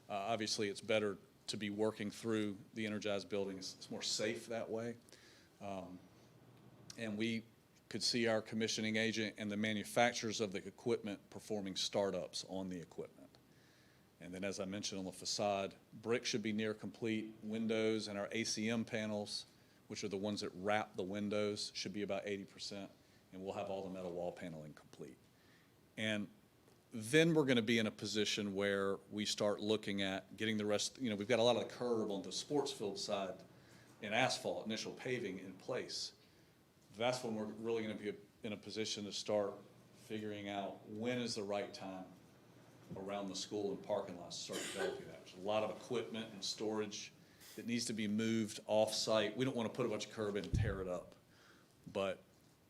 Obviously, it's better to be working through the energized building. It's more safe that way. And we could see our commissioning agent and the manufacturers of the equipment performing startups on the equipment. And then, as I mentioned on the facade, brick should be near complete. Windows and our ACM panels, which are the ones that wrap the windows, should be about 80%. And we'll have all the metal wall paneling complete. And then we're going to be in a position where we start looking at getting the rest, you know, we've got a lot of the curb on the sports field side and asphalt, initial paving in place. That's when we're really going to be in a position to start figuring out when is the right time around the school and parking lots to start developing that. There's a lot of equipment and storage that needs to be moved off-site. We don't want to put a bunch of curb in and tear it up, but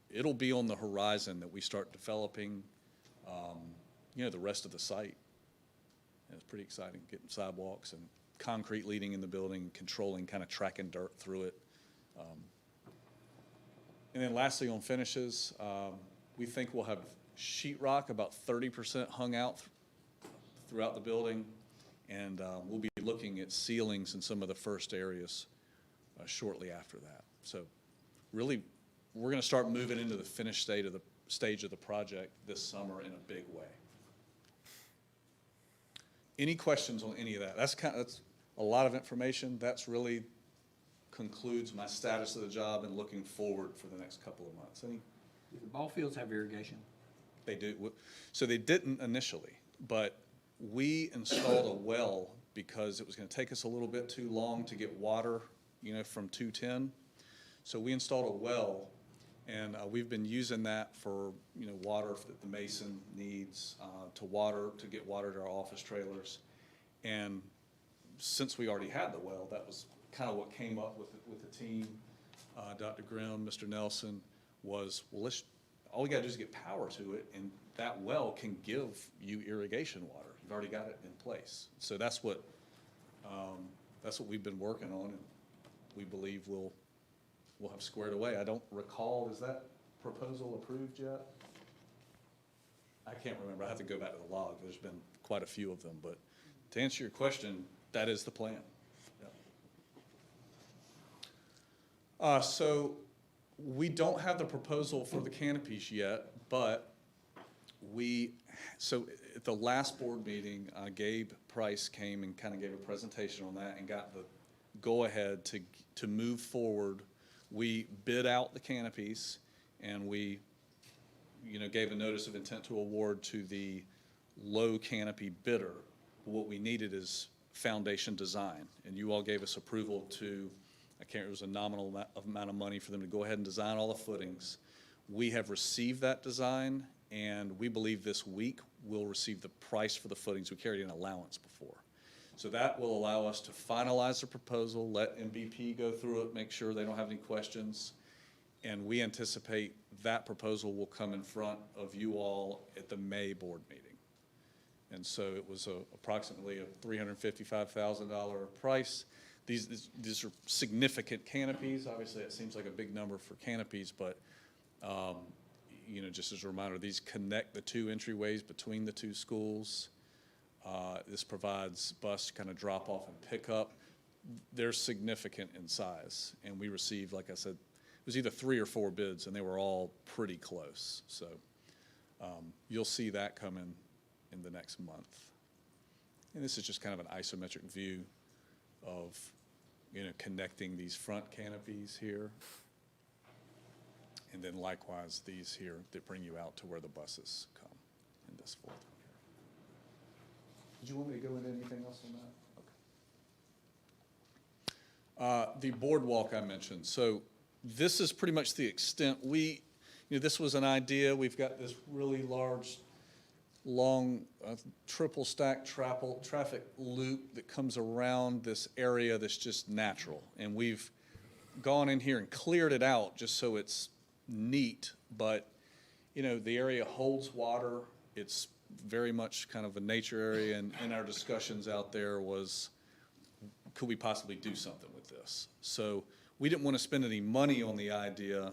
it'll be on the horizon that we start developing, you know, the rest of the site. And it's pretty exciting, getting sidewalks and concrete leading in the building, controlling, kind of tracking dirt through it. And then lastly, on finishes, we think we'll have sheetrock about 30% hung out throughout the building, and we'll be looking at ceilings in some of the first areas shortly after that. So really, we're going to start moving into the finished stage of the project this summer in a big way. Any questions on any of that? That's a lot of information. That's really concludes my status of the job and looking forward for the next couple of months. Do the ball fields have irrigation? They do. So they didn't initially, but we installed a well because it was going to take us a little bit too long to get water, from 210. So we installed a well, and we've been using that for, water that the Mason needs to get water to our office trailers. And since we already had the well, that was kind of what came up with the team. Dr. Grimm, Mr. Nelson, was, well, all we got to do is get power to it, and that well can give you irrigation water. You've already got it in place. So that's what we've been working on, and we believe we'll have squared away. I don't recall, is that proposal approved yet? I can't remember. I have to go back to the log. There's been quite a few of them, but to answer your question, that is the plan. So we don't have the proposal for the canopies yet, but so at the last board meeting, Gabe Price came and kind of gave a presentation on that and got the go-ahead to move forward. We bid out the canopies, and we, gave a notice of intent to award to the low canopy bidder. What we needed is foundation design, and you all gave us approval to, it was a nominal amount of money for them to go ahead and design all the footings. We have received that design, and we believe this week we'll receive the price for the footings. We carried an allowance before. So that will allow us to finalize the proposal, let MVP go through it, make sure they don't have any questions. And we anticipate that proposal will come in front of you all at the May board meeting. And so it was approximately a $355,000 price. These are significant canopies. Obviously, it seems like a big number for canopies, but just as a reminder, these connect the two entryways between the two schools. This provides bus kind of drop off and pick up. They're significant in size, and we received, like I said, it was either 3 or 4 bids, and they were all pretty close. So you'll see that coming in the next month. And this is just kind of an isometric view of, connecting these front canopies here. And then likewise, these here that bring you out to where the buses come in this fourth one here. Did you want me to go into anything else on that? Okay. The boardwalk I mentioned. So this is pretty much the extent. This was an idea. We've got this really large, long, triple stack traffic loop that comes around this area that's just natural. And we've gone in here and cleared it out just so it's neat, but the area holds water. It's very much kind of a nature area, and in our discussions out there was, could we possibly do something with this? So we didn't want to spend any money on the idea.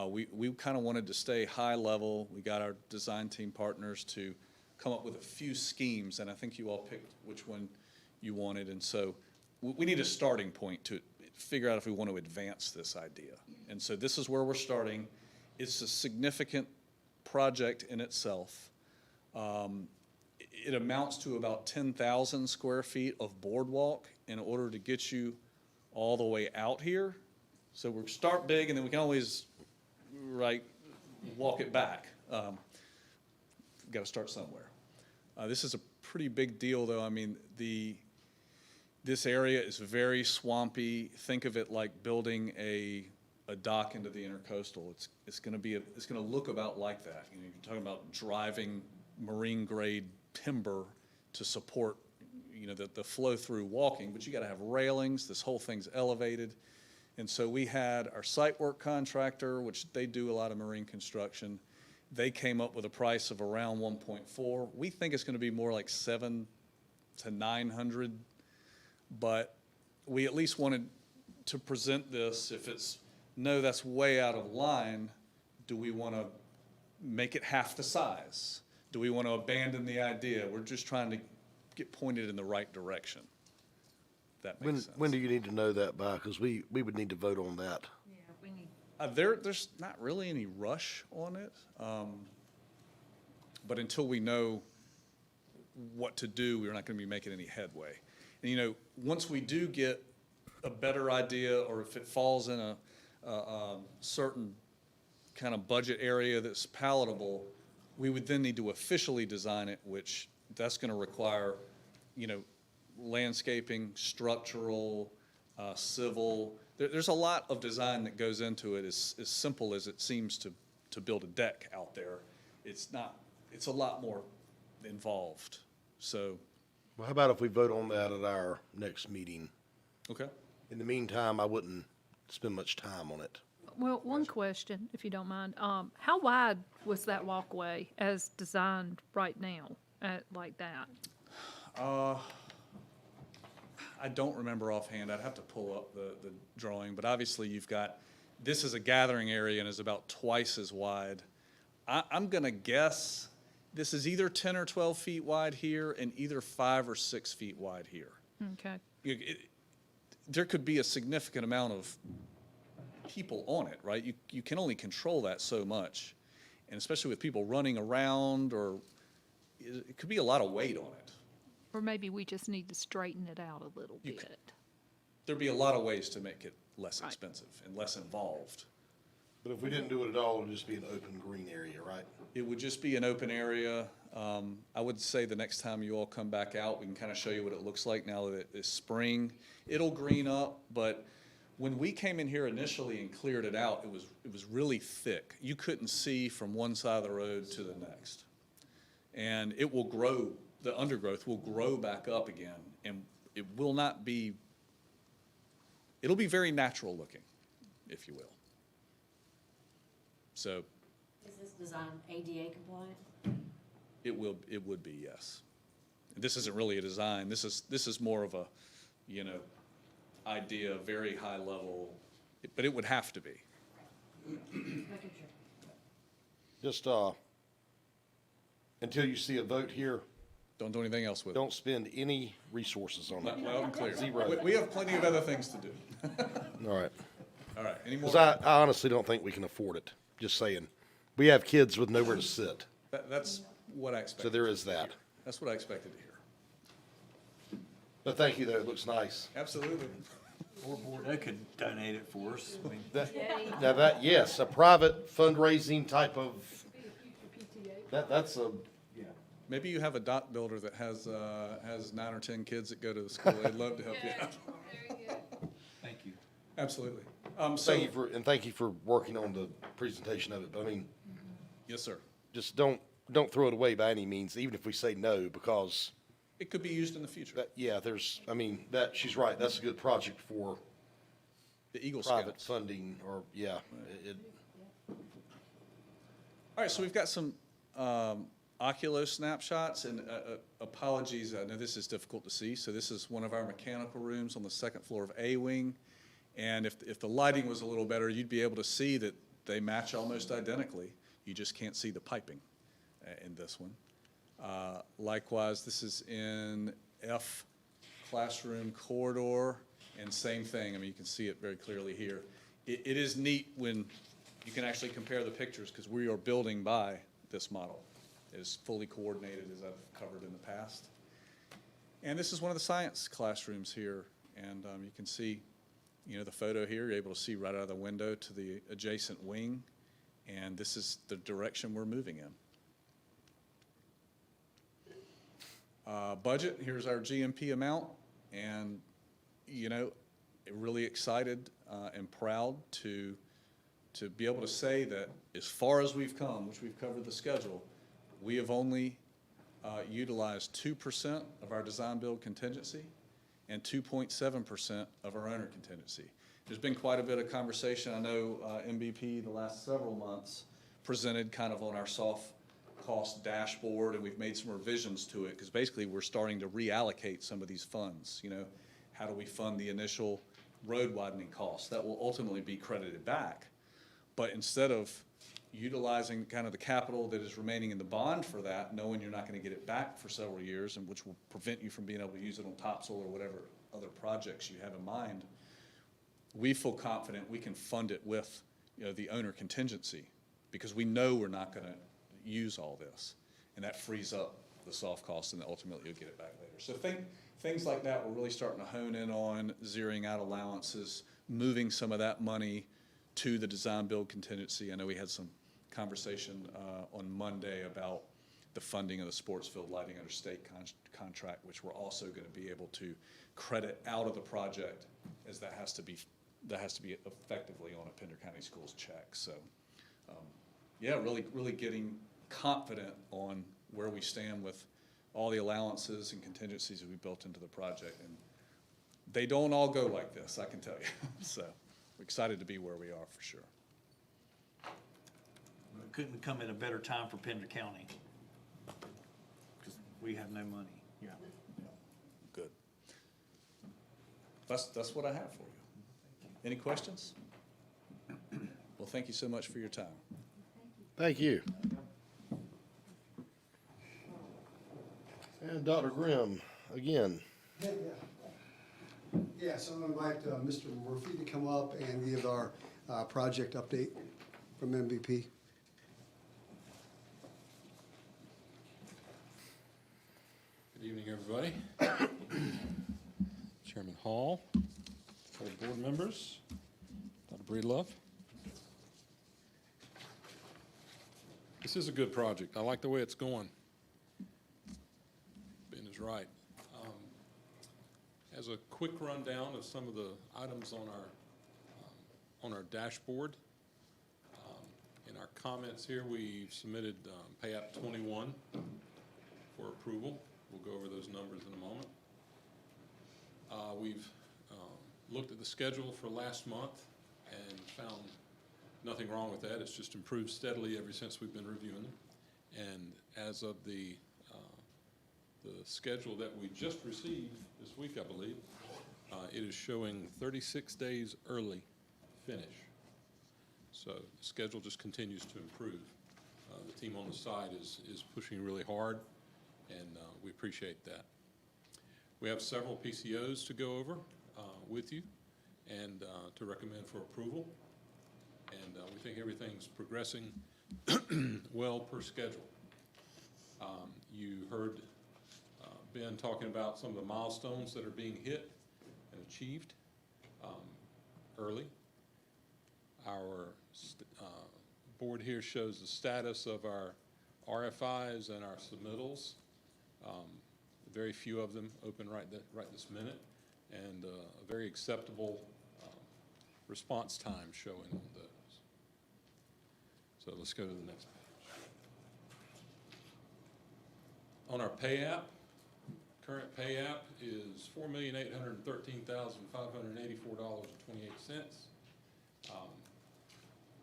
We kind of wanted to stay high level. We got our design team partners to come up with a few schemes, and I think you all picked which one you wanted. And so we need a starting point to figure out if we want to advance this idea. And so this is where we're starting. It's a significant project in itself. It amounts to about 10,000 square feet of boardwalk in order to get you all the way out here. So we start big, and then we can always walk it back. We've got to start somewhere. This is a pretty big deal, though. I mean, this area is very swampy. Think of it like building a dock into the intercoastal. It's going to look about like that. You're talking about driving marine grade timber to support the flow through walking, but you got to have railings. This whole thing's elevated. And so we had our site work contractor, which they do a lot of marine construction. They came up with a price of around 1.4. We think it's going to be more like 700 to 900, but we at least wanted to present this. If it's, no, that's way out of line, do we want to make it half the size? Do we want to abandon the idea? We're just trying to get pointed in the right direction. That makes sense. When do you need to know that by? Because we would need to vote on that. Yeah, we need. There's not really any rush on it, but until we know what to do, we're not going to be making any headway. And, you know, once we do get a better idea, or if it falls in a certain kind of budget area that's palatable, we would then need to officially design it, which that's going to require, you know, landscaping, structural, civil. There's a lot of design that goes into it. As simple as it seems to build a deck out there, it's not. It's a lot more involved. So, Well, how about if we vote on that at our next meeting? okay. In the meantime, I wouldn't spend much time on it. Well, one question, if you don't mind. How wide was that walkway as designed right now, like that? I don't remember offhand. I'd have to pull up the drawing, but obviously you've got, this is a gathering area and is about twice as wide. I'm gonna guess this is either 10 or 12 feet wide here and either 5 or 6 feet wide here. Okay. There could be a significant amount of people on it, right? You can only control that so much. And especially with people running around, or it could be a lot of weight on it. Or maybe we just need to straighten it out a little bit. There'd be a lot of ways to make it less Right. expensive and less involved. But if we didn't do it at all, it'd just be an open green area, right? It would just be an open area. I would say the next time you all come back out, we can kind of show you what it looks like now that it's spring. It'll green up, but when we came in here initially and cleared it out, it was really thick. You couldn't see from one side of the road to the next. And it will grow, the undergrowth will grow back up again, and it will not be, it'll be very natural looking, if you will. So Is this design ADA compliant? it would be, yes. This isn't really a design. This is more of a, you know, idea, very high level, but it would have to be. Making sure. Just, until you see a vote here, Don't do anything else with it. don't spend any resources on it. Loud and clear. Zero. We have plenty of other things to do. All right. All right, any more? Because I honestly don't think we can afford it. Just saying. We have kids with nowhere to sit. That's what I expected. So there is that. That's what I expected to hear. But thank you, though. It looks nice. Absolutely. Or Bordeaux could donate it for us. I mean, Now that, yes, a private fundraising type of, that's a, Maybe you have a dot builder that has 9 or 10 kids that go to the school. They'd love to help you out. thank you. Absolutely. thank you for working on the presentation of it. But I mean, Yes, sir. just don't throw it away by any means, even if we say no, because It could be used in the future. she's right. That's a good project for The Eagle private Scouts. funding or, yeah. All right, so we've got some oculo snapshots, and apologies, I know this is difficult to see. So this is one of our mechanical rooms on the second floor of A wing. And if the lighting was a little better, you'd be able to see that they match almost identically. You just can't see the piping in this one. Likewise, this is in F classroom corridor, and same thing. I mean, you can see it very clearly here. It is neat when you can actually compare the pictures, because we are building by this model. It is fully coordinated, as I've covered in the past. And this is one of the science classrooms here, and you can see, you know, the photo here. You're able to see right out of the window to the adjacent wing, and this is the direction we're moving in. Budget, here's our GMP amount, and, you know, really excited and proud to be able to say that as far as we've come, which we've covered the schedule, we have only utilized 2% of our design build contingency and 2.7% of our owner contingency. There's been quite a bit of conversation. I know MVP the last several months presented kind of on our soft cost dashboard, and we've made some revisions to it, because basically we're starting to reallocate some of these funds. You know, how do we fund the initial road widening costs? That will ultimately be credited back. But instead of utilizing kind of the capital that is remaining in the bond for that, knowing you're not going to get it back for several years, and which will prevent you from being able to use it on topsoil or whatever other projects you have in mind, we feel confident we can fund it with, you know, the owner contingency, because we know we're not going to use all this, and that frees up the soft cost, and then ultimately you'll get it back later. So things like that, we're really starting to hone in on, zeroing out allowances, moving some of that money to the design build contingency. I know we had some conversation on Monday about the funding of the sports field lighting under state contract, which we're also going to be able to credit out of the project, as that has to be effectively on a Pender County Schools check. So, yeah, really getting confident on where we stand with all the allowances and contingencies that we built into the project. And they don't all go like this, I can tell you. So we're excited to be where we are for sure. It couldn't come at a better time for Pender County, because we have no money. Yeah. Good. That's what I have for you. Any questions? Well, thank you so much for your time. Thank you. And Dr. Grimm, again. Yeah, so I'm going to invite Mr. Murphy to come up and give our project update from MVP. Good evening, everybody. Chairman Hall, fellow board members, Dr. Breedlove. This is a good project. I like the way it's going. Ben is right. As a quick rundown of some of the items on our dashboard, in our comments here, we've submitted Pay App 21 for approval. We'll go over those numbers in a moment. We've looked at the schedule for last month and found nothing wrong with that. It's just improved steadily ever since we've been reviewing them. And as of the schedule that we just received this week, I believe, it is showing 36 days early finish. So the schedule just continues to improve. The team on the side is pushing really hard, and we appreciate that. We have several PCOs to go over with you and to recommend for approval. And we think everything's progressing well per schedule. You heard Ben talking about some of the milestones that are being hit and achieved early. Our board here shows the status of our RFIs and our submittals. Very few of them open right this minute, and a very acceptable response time showing on those. So let's go to the next page. On our pay app, current pay app is $4,813,584.28.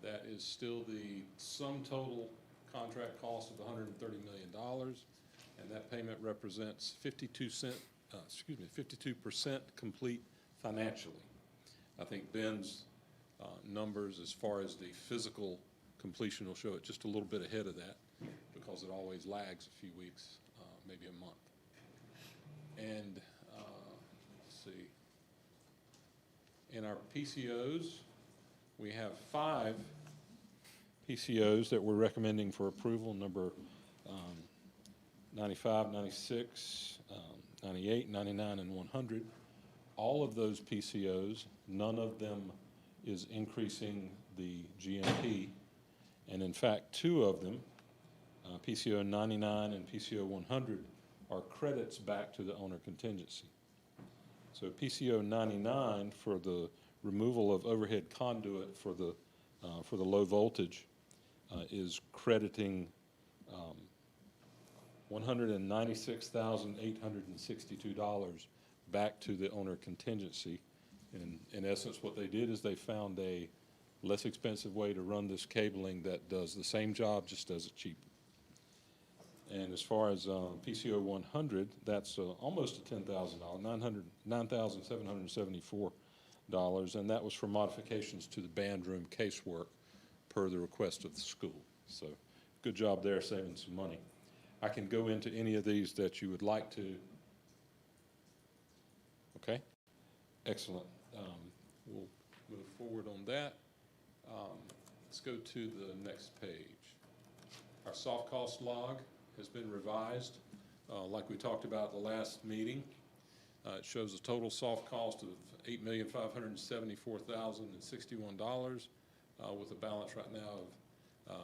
That is still the sum total contract cost of $130 million, and that payment represents 52% complete financially. I think Ben's numbers as far as the physical completion will show it just a little bit ahead of that, because it always lags a few weeks, maybe a month. And let's see, in our PCOs, we have 5 PCOs that we're recommending for approval, number 95, 96, 98, 99, and 100. All of those PCOs, none of them is increasing the GMP. And in fact, 2 of them, PCO 99 and PCO 100, are credits back to the owner contingency. So PCO 99 for the removal of overhead conduit for the low voltage is crediting $196,862 back to the owner contingency. And in essence, what they did is they found a less expensive way to run this cabling that does the same job, just does it cheaper. And as far as PCO 100, that's almost a $10,000, $9,774, and that was for modifications to the band room casework per the request of the school. So good job there, saving some money. I can go into any of these that you would like to. Okay, excellent. We'll move forward on that. Let's go to the next page. Our soft cost log has been revised like we talked about at the last meeting. It shows a total soft cost of $8,574,061, with a balance right now of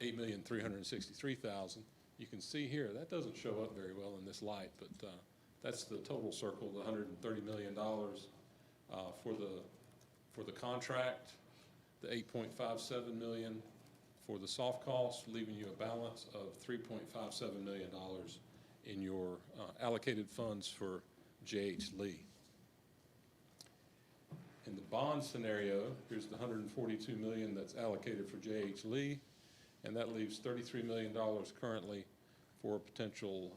$8,363,000. You can see here, that doesn't show up very well in this light, but that's the total circle, the $130 million for the contract, the $8.57 million for the soft cost, leaving you a balance of $3.57 million in your allocated funds for J.H. Lee. In the bond scenario, here's the $142 million that's allocated for J.H. Lee, and that leaves $33 million currently for a potential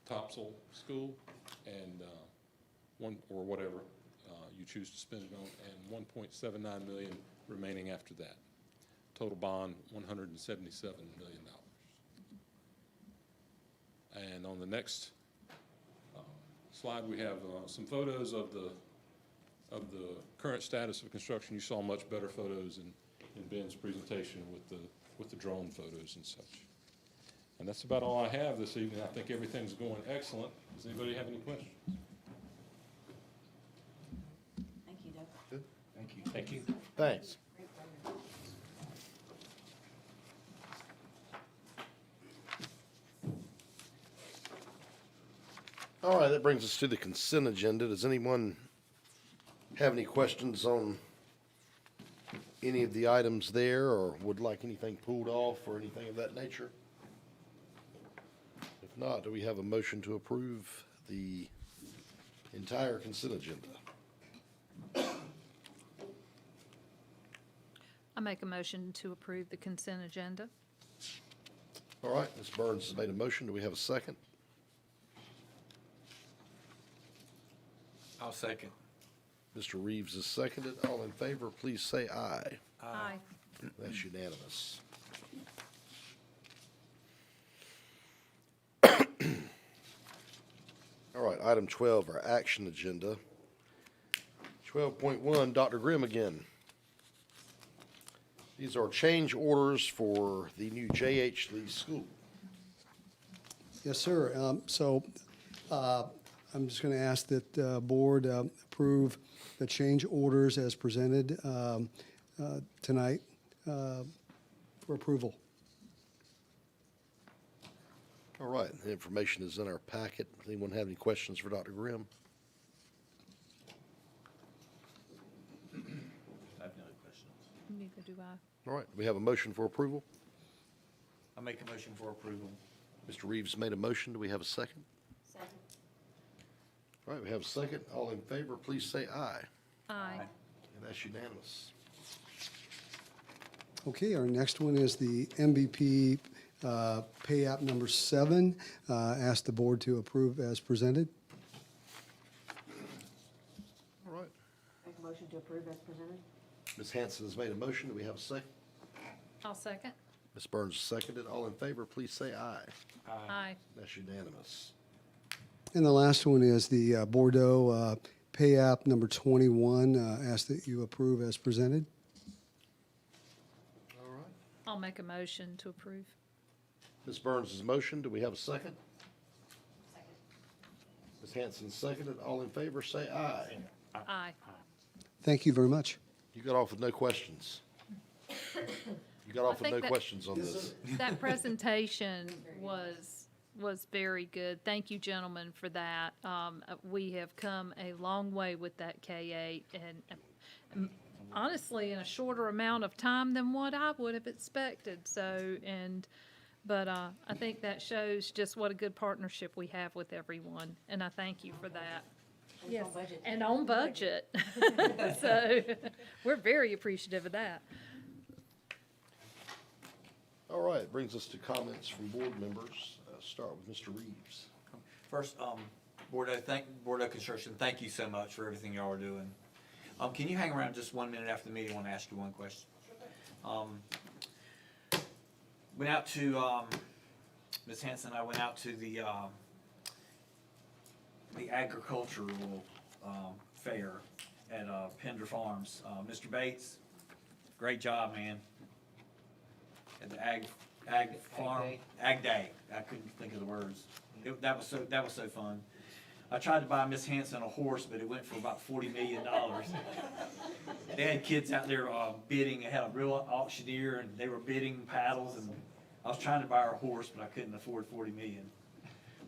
Topsail school, and one or whatever you choose to spend it on, and $1.79 million remaining after that. Total bond, $177 million. And on the next slide, we have some photos of the current status of construction. You saw much better photos in Ben's presentation with the drone photos and such. And that's about all I have this evening. I think everything's going excellent. Does anybody have any questions? Thank you, Doug. Good. Thank you. Thank you. Thanks. Great program. All right, that brings us to the consent agenda. Does anyone have any questions on any of the items there, or would like anything pulled off or anything of that nature? If not, do we have a motion to approve the entire consent agenda? I make a motion to approve the consent agenda. All right, Ms. Burns has made a motion. Do we have a second? I'll second. Mr. Reeves has seconded. All in favor, please say aye. Aye. That's unanimous. All right, item 12, our action agenda. 12.1, Dr. Grimm again. These are change orders for the new J.H. Lee School. Yes, sir. I'm just going to ask that the board approve the change orders as presented tonight for approval. All right, the information is in our packet. Anyone have any questions for Dr. Grimm? I have no questions. Neither do I. All right, we have a motion for approval. I make a motion for approval. Mr. Reeves made a motion. Do we have a second? Second. All right, we have a second. All in favor, please say aye. Aye. And that's unanimous. Okay, our next one is the MVP pay app number 7. Ask the board to approve as presented. All right. Make a motion to approve as presented. Ms. Hanson has made a motion. Do we have a second? I'll second. Ms. Burns has seconded. All in favor, please say aye. Aye. That's unanimous. And the last one is the Bordeaux pay app number 21. Ask that you approve as presented. All right. I'll make a motion to approve. Ms. Burns' motion. Do we have a second? Second. Ms. Hanson seconded. All in favor, say aye. Aye. Thank you very much. You got off with no questions. You got off with think no that- questions on this. That presentation was very good. Thank you, gentlemen, for that. We have come a long way with that K-8, and honestly, in a shorter amount of time than what I would have expected. But I think that shows just what a good partnership we have with everyone, and I thank you for that. And on budget. And on budget. So we're very appreciative of that. All right, brings us to comments from board members. Start with Mr. Reeves. First, Bordeaux Construction, thank you so much for everything y'all are doing. Can you hang around just 1 minute after the meeting? I want to ask you one question. Went out to, Ms. Hanson and I went out to the agricultural fair at Pender Farms. Mr. Bates, great job, man. At the ag Ag Farm, Ag Day. I couldn't think of the words. That was so fun. I tried to buy Miss Hanson a horse, but it went for about $40 million. They had kids out there bidding. They had a real auctioneer, and they were bidding paddles. And I was trying to buy her a horse, but I couldn't afford $40 million.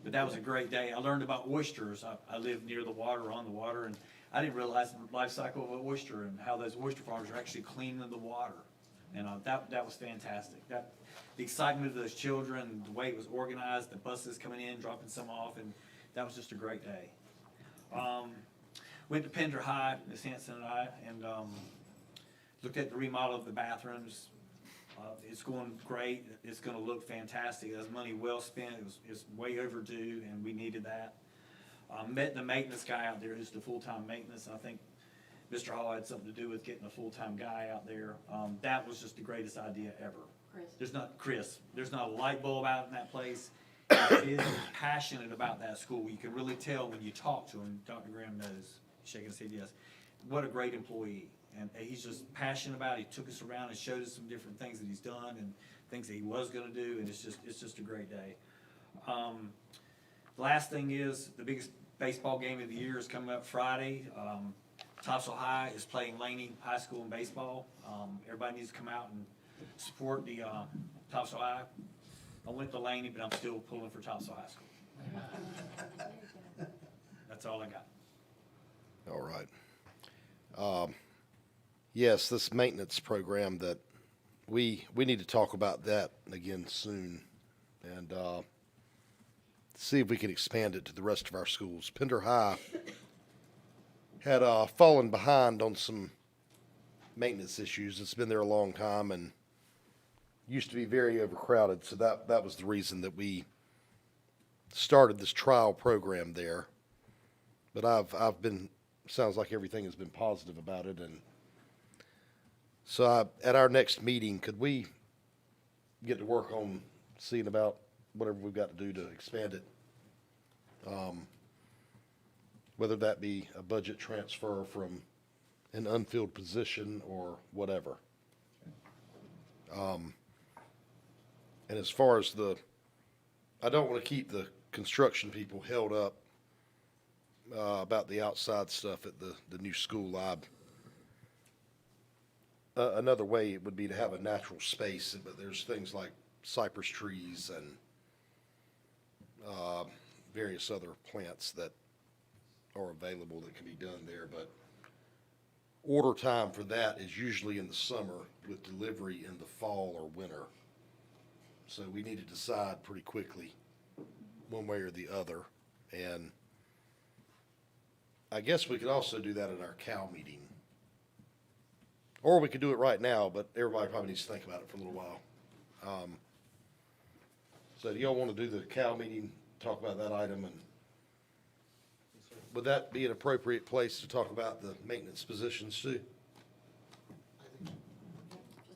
But that was a great day. I learned about oysters. I live near the water, on the water, and I didn't realize the life cycle of an oyster and how those oyster farms are actually cleaning the water. And that was fantastic. The excitement of those children, the way it was organized, the buses coming in, dropping some off, and that was just a great day. Went to Pender High, Ms. Hanson and I, and looked at the remodel of the bathrooms. It's going great. It's going to look fantastic. That's money well spent. It's way overdue, and we needed that. Met the maintenance guy out there who's the full-time maintenance, and I think Mr. Hall had something to do with getting a full-time guy out there. That was just the greatest idea ever. There's not a light bulb out in that place. He is passionate about that school. You can really tell when you talk to him. Dr. Graham knows, shaking his head yes. What a great employee. And he's just passionate about it. He took us around and showed us some different things that he's done and things that he was going to do, and it's just a great day. Last thing is, the biggest baseball game of the year is coming up Friday. Topsail High is playing Laney High School in baseball. Everybody needs to come out and support the Topsail High. I went to Laney, but I'm still pulling for Topsail High School. That's all I got. All right. Yes, this maintenance program that we need to talk about that again soon, and see if we can expand it to the rest of our schools. Pender High had fallen behind on some maintenance issues. It's been there a long time and used to be very overcrowded, so that was the reason that we started this trial program there. But I've been, sounds like everything has been positive about it, and so at our next meeting, could we get to work on seeing about whatever we've got to do to expand it? Whether that be a budget transfer from an unfilled position or whatever. And as far as I don't want to keep the construction people held up about the outside stuff at the new school lab. Another way would be to have a natural space, but there's things like cypress trees and various other plants that are available that can be done there. But order time for that is usually in the summer with delivery in the fall or winter. So we need to decide pretty quickly one way or the other. And I guess we could also do that at our CAL meeting. Or we could do it right now, but everybody probably needs to think about it for a little while. So do y'all want to do the CAL meeting, talk about that item, and would that be an appropriate place to talk about the maintenance positions too? Just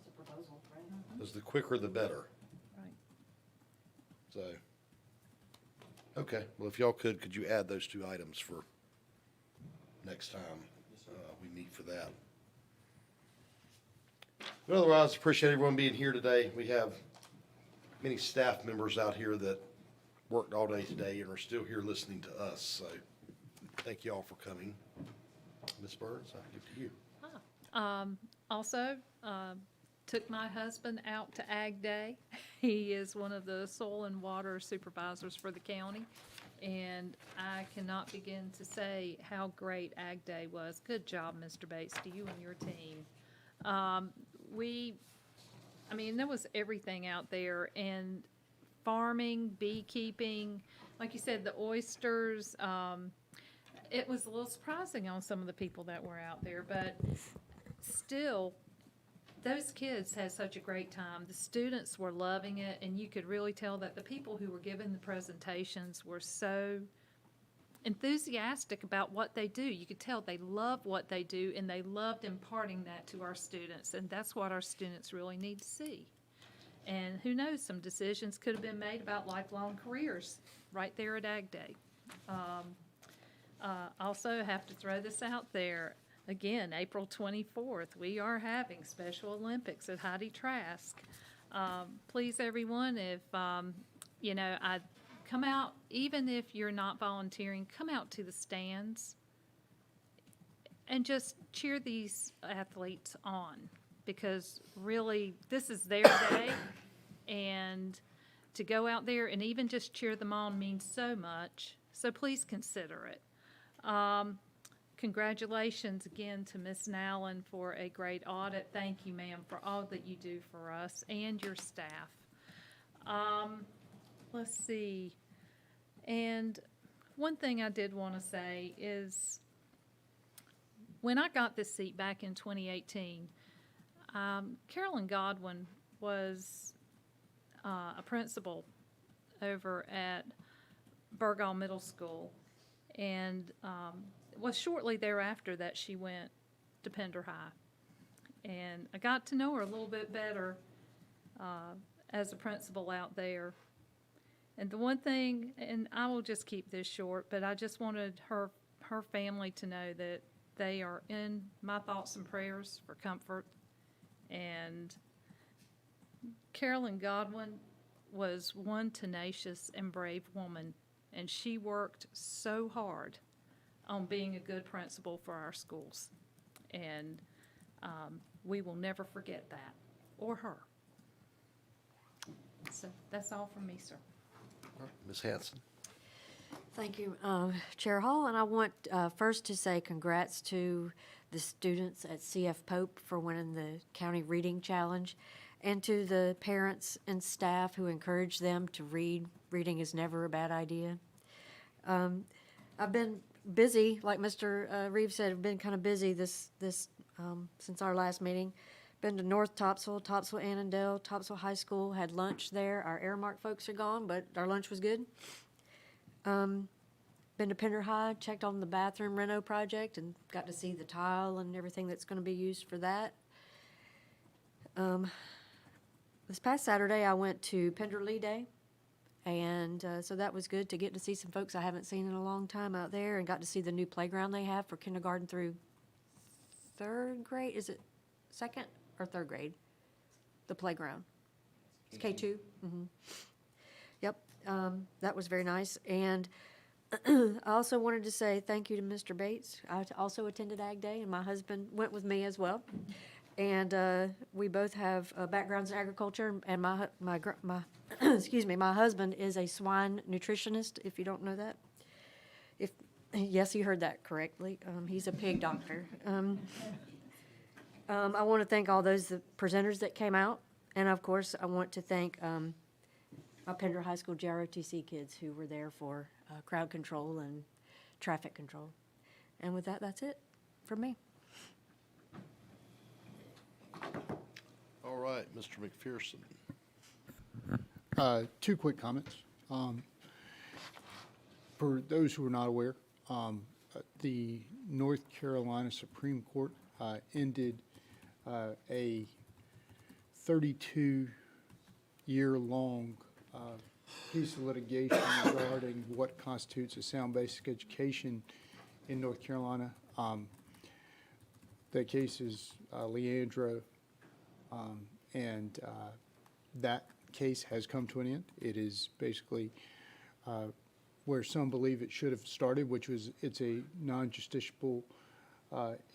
a proposal, right? Because the quicker the better. Right. So, okay, well, if y'all could you add those two items for next time we meet for that? But otherwise, appreciate everyone being here today. We have many staff members out here that worked all day today and are still here listening to us. So thank you all for coming. Ms. Burns, I give it to you. Also, took my husband out to Ag Day. He is one of the soil and water supervisors for the county. And I cannot begin to say how great Ag Day was. Good job, Mr. Bates, to you and your team. There was everything out there, and farming, beekeeping, like you said, the oysters. It was a little surprising on some of the people that were out there, but still, those kids had such a great time. The students were loving it, and you could really tell that the people who were giving the presentations were so enthusiastic about what they do. You could tell they love what they do, and they loved imparting that to our students, and that's what our students really need to see. And who knows, some decisions could have been made about lifelong careers right there at Ag Day. Also have to throw this out there. Again, April 24th, we are having Special Olympics at Heidi Trask. Please, everyone, if, I come out, even if you're not volunteering, come out to the stands and just cheer these athletes on, because really, this is their day, and to go out there and even just cheer them on means so much. So please consider it. Congratulations again to Ms. Nowlin for a great audit. Thank you, ma'am, for all that you do for us and your staff. Let's see. And one thing I did want to say is, when I got this seat back in 2018, Carolyn Godwin was a principal over at Burgall Middle School, and it was shortly thereafter that she went to Pender High. And I got to know her a little bit better as a principal out there. And the one thing, and I will just keep this short, but I just wanted her family to know that they are in my thoughts and prayers for comfort. And Carolyn Godwin was one tenacious and brave woman, and she worked so hard on being a good principal for our schools. And we will never forget that, or her. So that's all from me, sir. Ms. Hanson? Thank you, Chair Hall, and I want first to say congrats to the students at CF Pope for winning the County Reading Challenge, and to the parents and staff who encourage them to read. Reading is never a bad idea. I've been busy, like Mr. Reeves said, I've been kind of busy this since our last meeting. Been to North Topsail, Topsail Annandale, Topsail High School, had lunch there. Our Airmark folks are gone, but our lunch was good. Been to Pender High, checked on the bathroom reno project, and got to see the tile and everything that's going to be used for that. This past Saturday, I went to Pender Lee Day, and so that was good to get to see some folks I haven't seen in a long time out there, and got to see the new playground they have for kindergarten through third grade. Is it second or third grade? The playground. It's K2. Yep, that was very nice. And I also wanted to say thank you to Mr. Bates. I also attended Ag Day, and my husband went with me as well. And we both have backgrounds in agriculture, and my excuse me, my husband is a swine nutritionist, if you don't know that. Yes, you heard that correctly. He's a pig doctor. I want to thank all those presenters that came out, and of course, I want to thank my Pender High School JROTC kids who were there for crowd control and traffic control. And with that, that's it from me. All right, Mr. McPherson. Two quick comments. For those who are not aware, the North Carolina Supreme Court ended a 32-year-long piece of litigation regarding what constitutes a sound basic education in North Carolina. The case is Leandro, and that case has come to an end. It is basically where some believe it should have started, which was it's a non-justiciable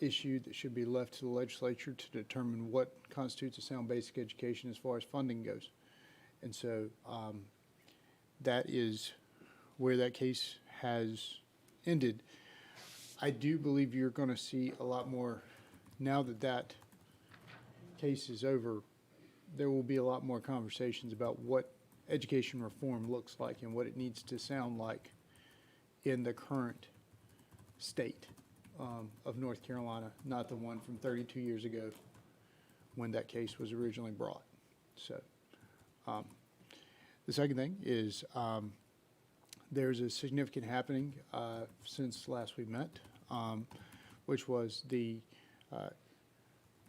issue that should be left to the legislature to determine what constitutes a sound basic education as far as funding goes. And so that is where that case has ended. I do believe you're going to see a lot more, now that that case is over, there will be a lot more conversations about what education reform looks like and what it needs to sound like in the current state of North Carolina, not the one from 32 years ago when that case was originally brought. So the second thing is there's a significant happening since last we met, which was the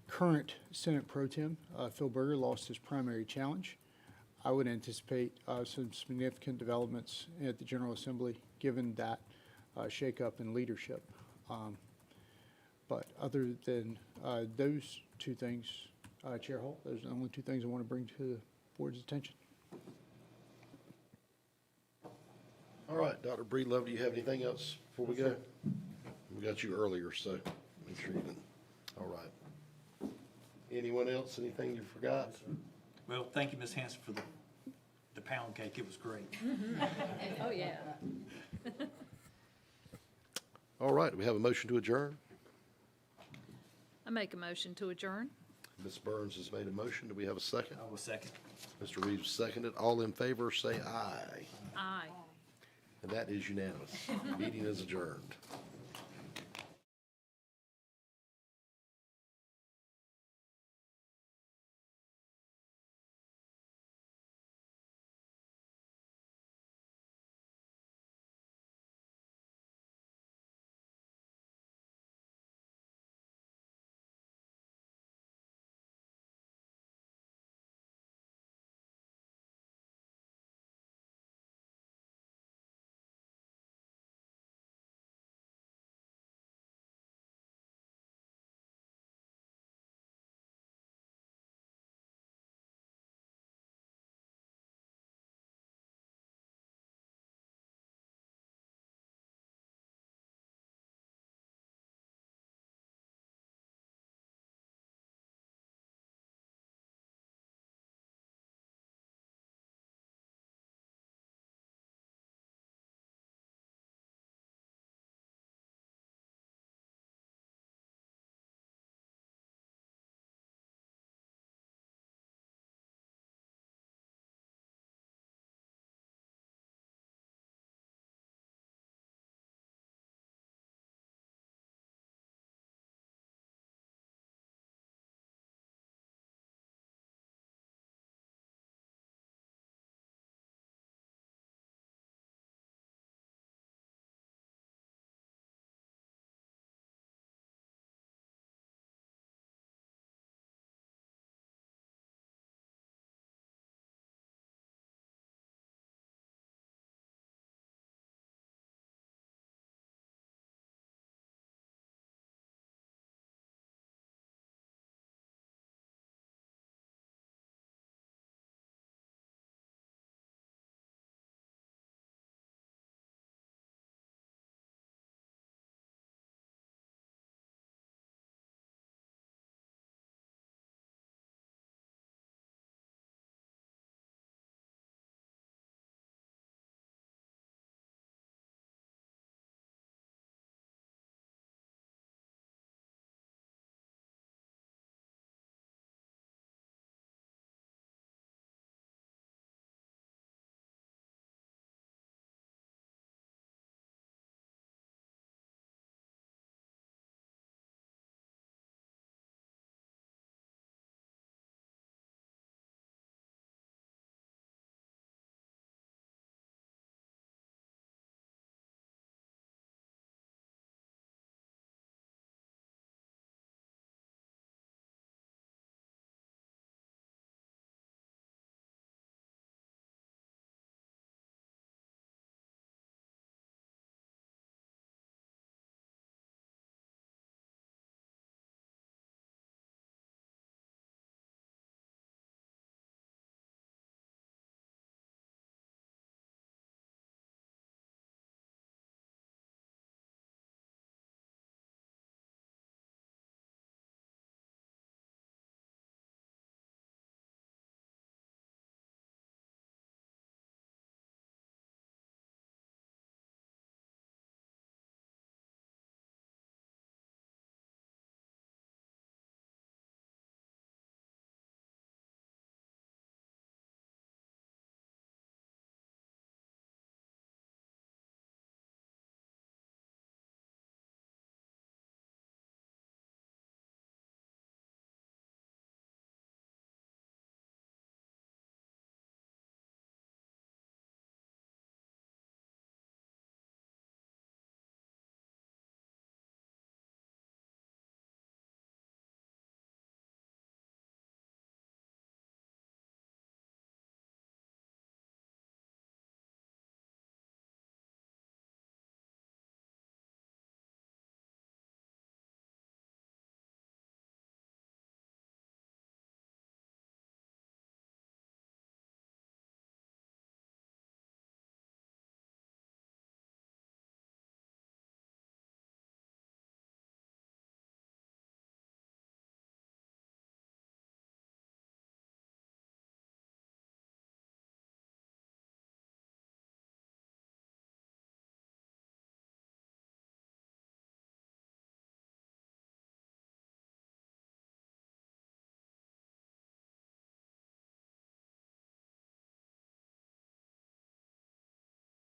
current Senate Pro Tem, Phil Berger, lost his primary challenge. I would anticipate some significant developments at the General Assembly given that shakeup in leadership. But other than those two things, Chair Hall, those are the only two things I want to bring to board's attention. All right, Dr. Breedlove, do you have anything else before we go? We got you earlier, so make sure you didn't. All right. Anyone else, anything you forgot? Well, thank you, Ms. Hanson, for the pound cake. It was great. Oh, yeah. All right, we have a motion to adjourn. I make a motion to adjourn. Ms. Burns has made a motion. Do we have a second? I will second. Mr. Reeves seconded. All in favor, say aye. Aye. And that is unanimous. Meeting is adjourned.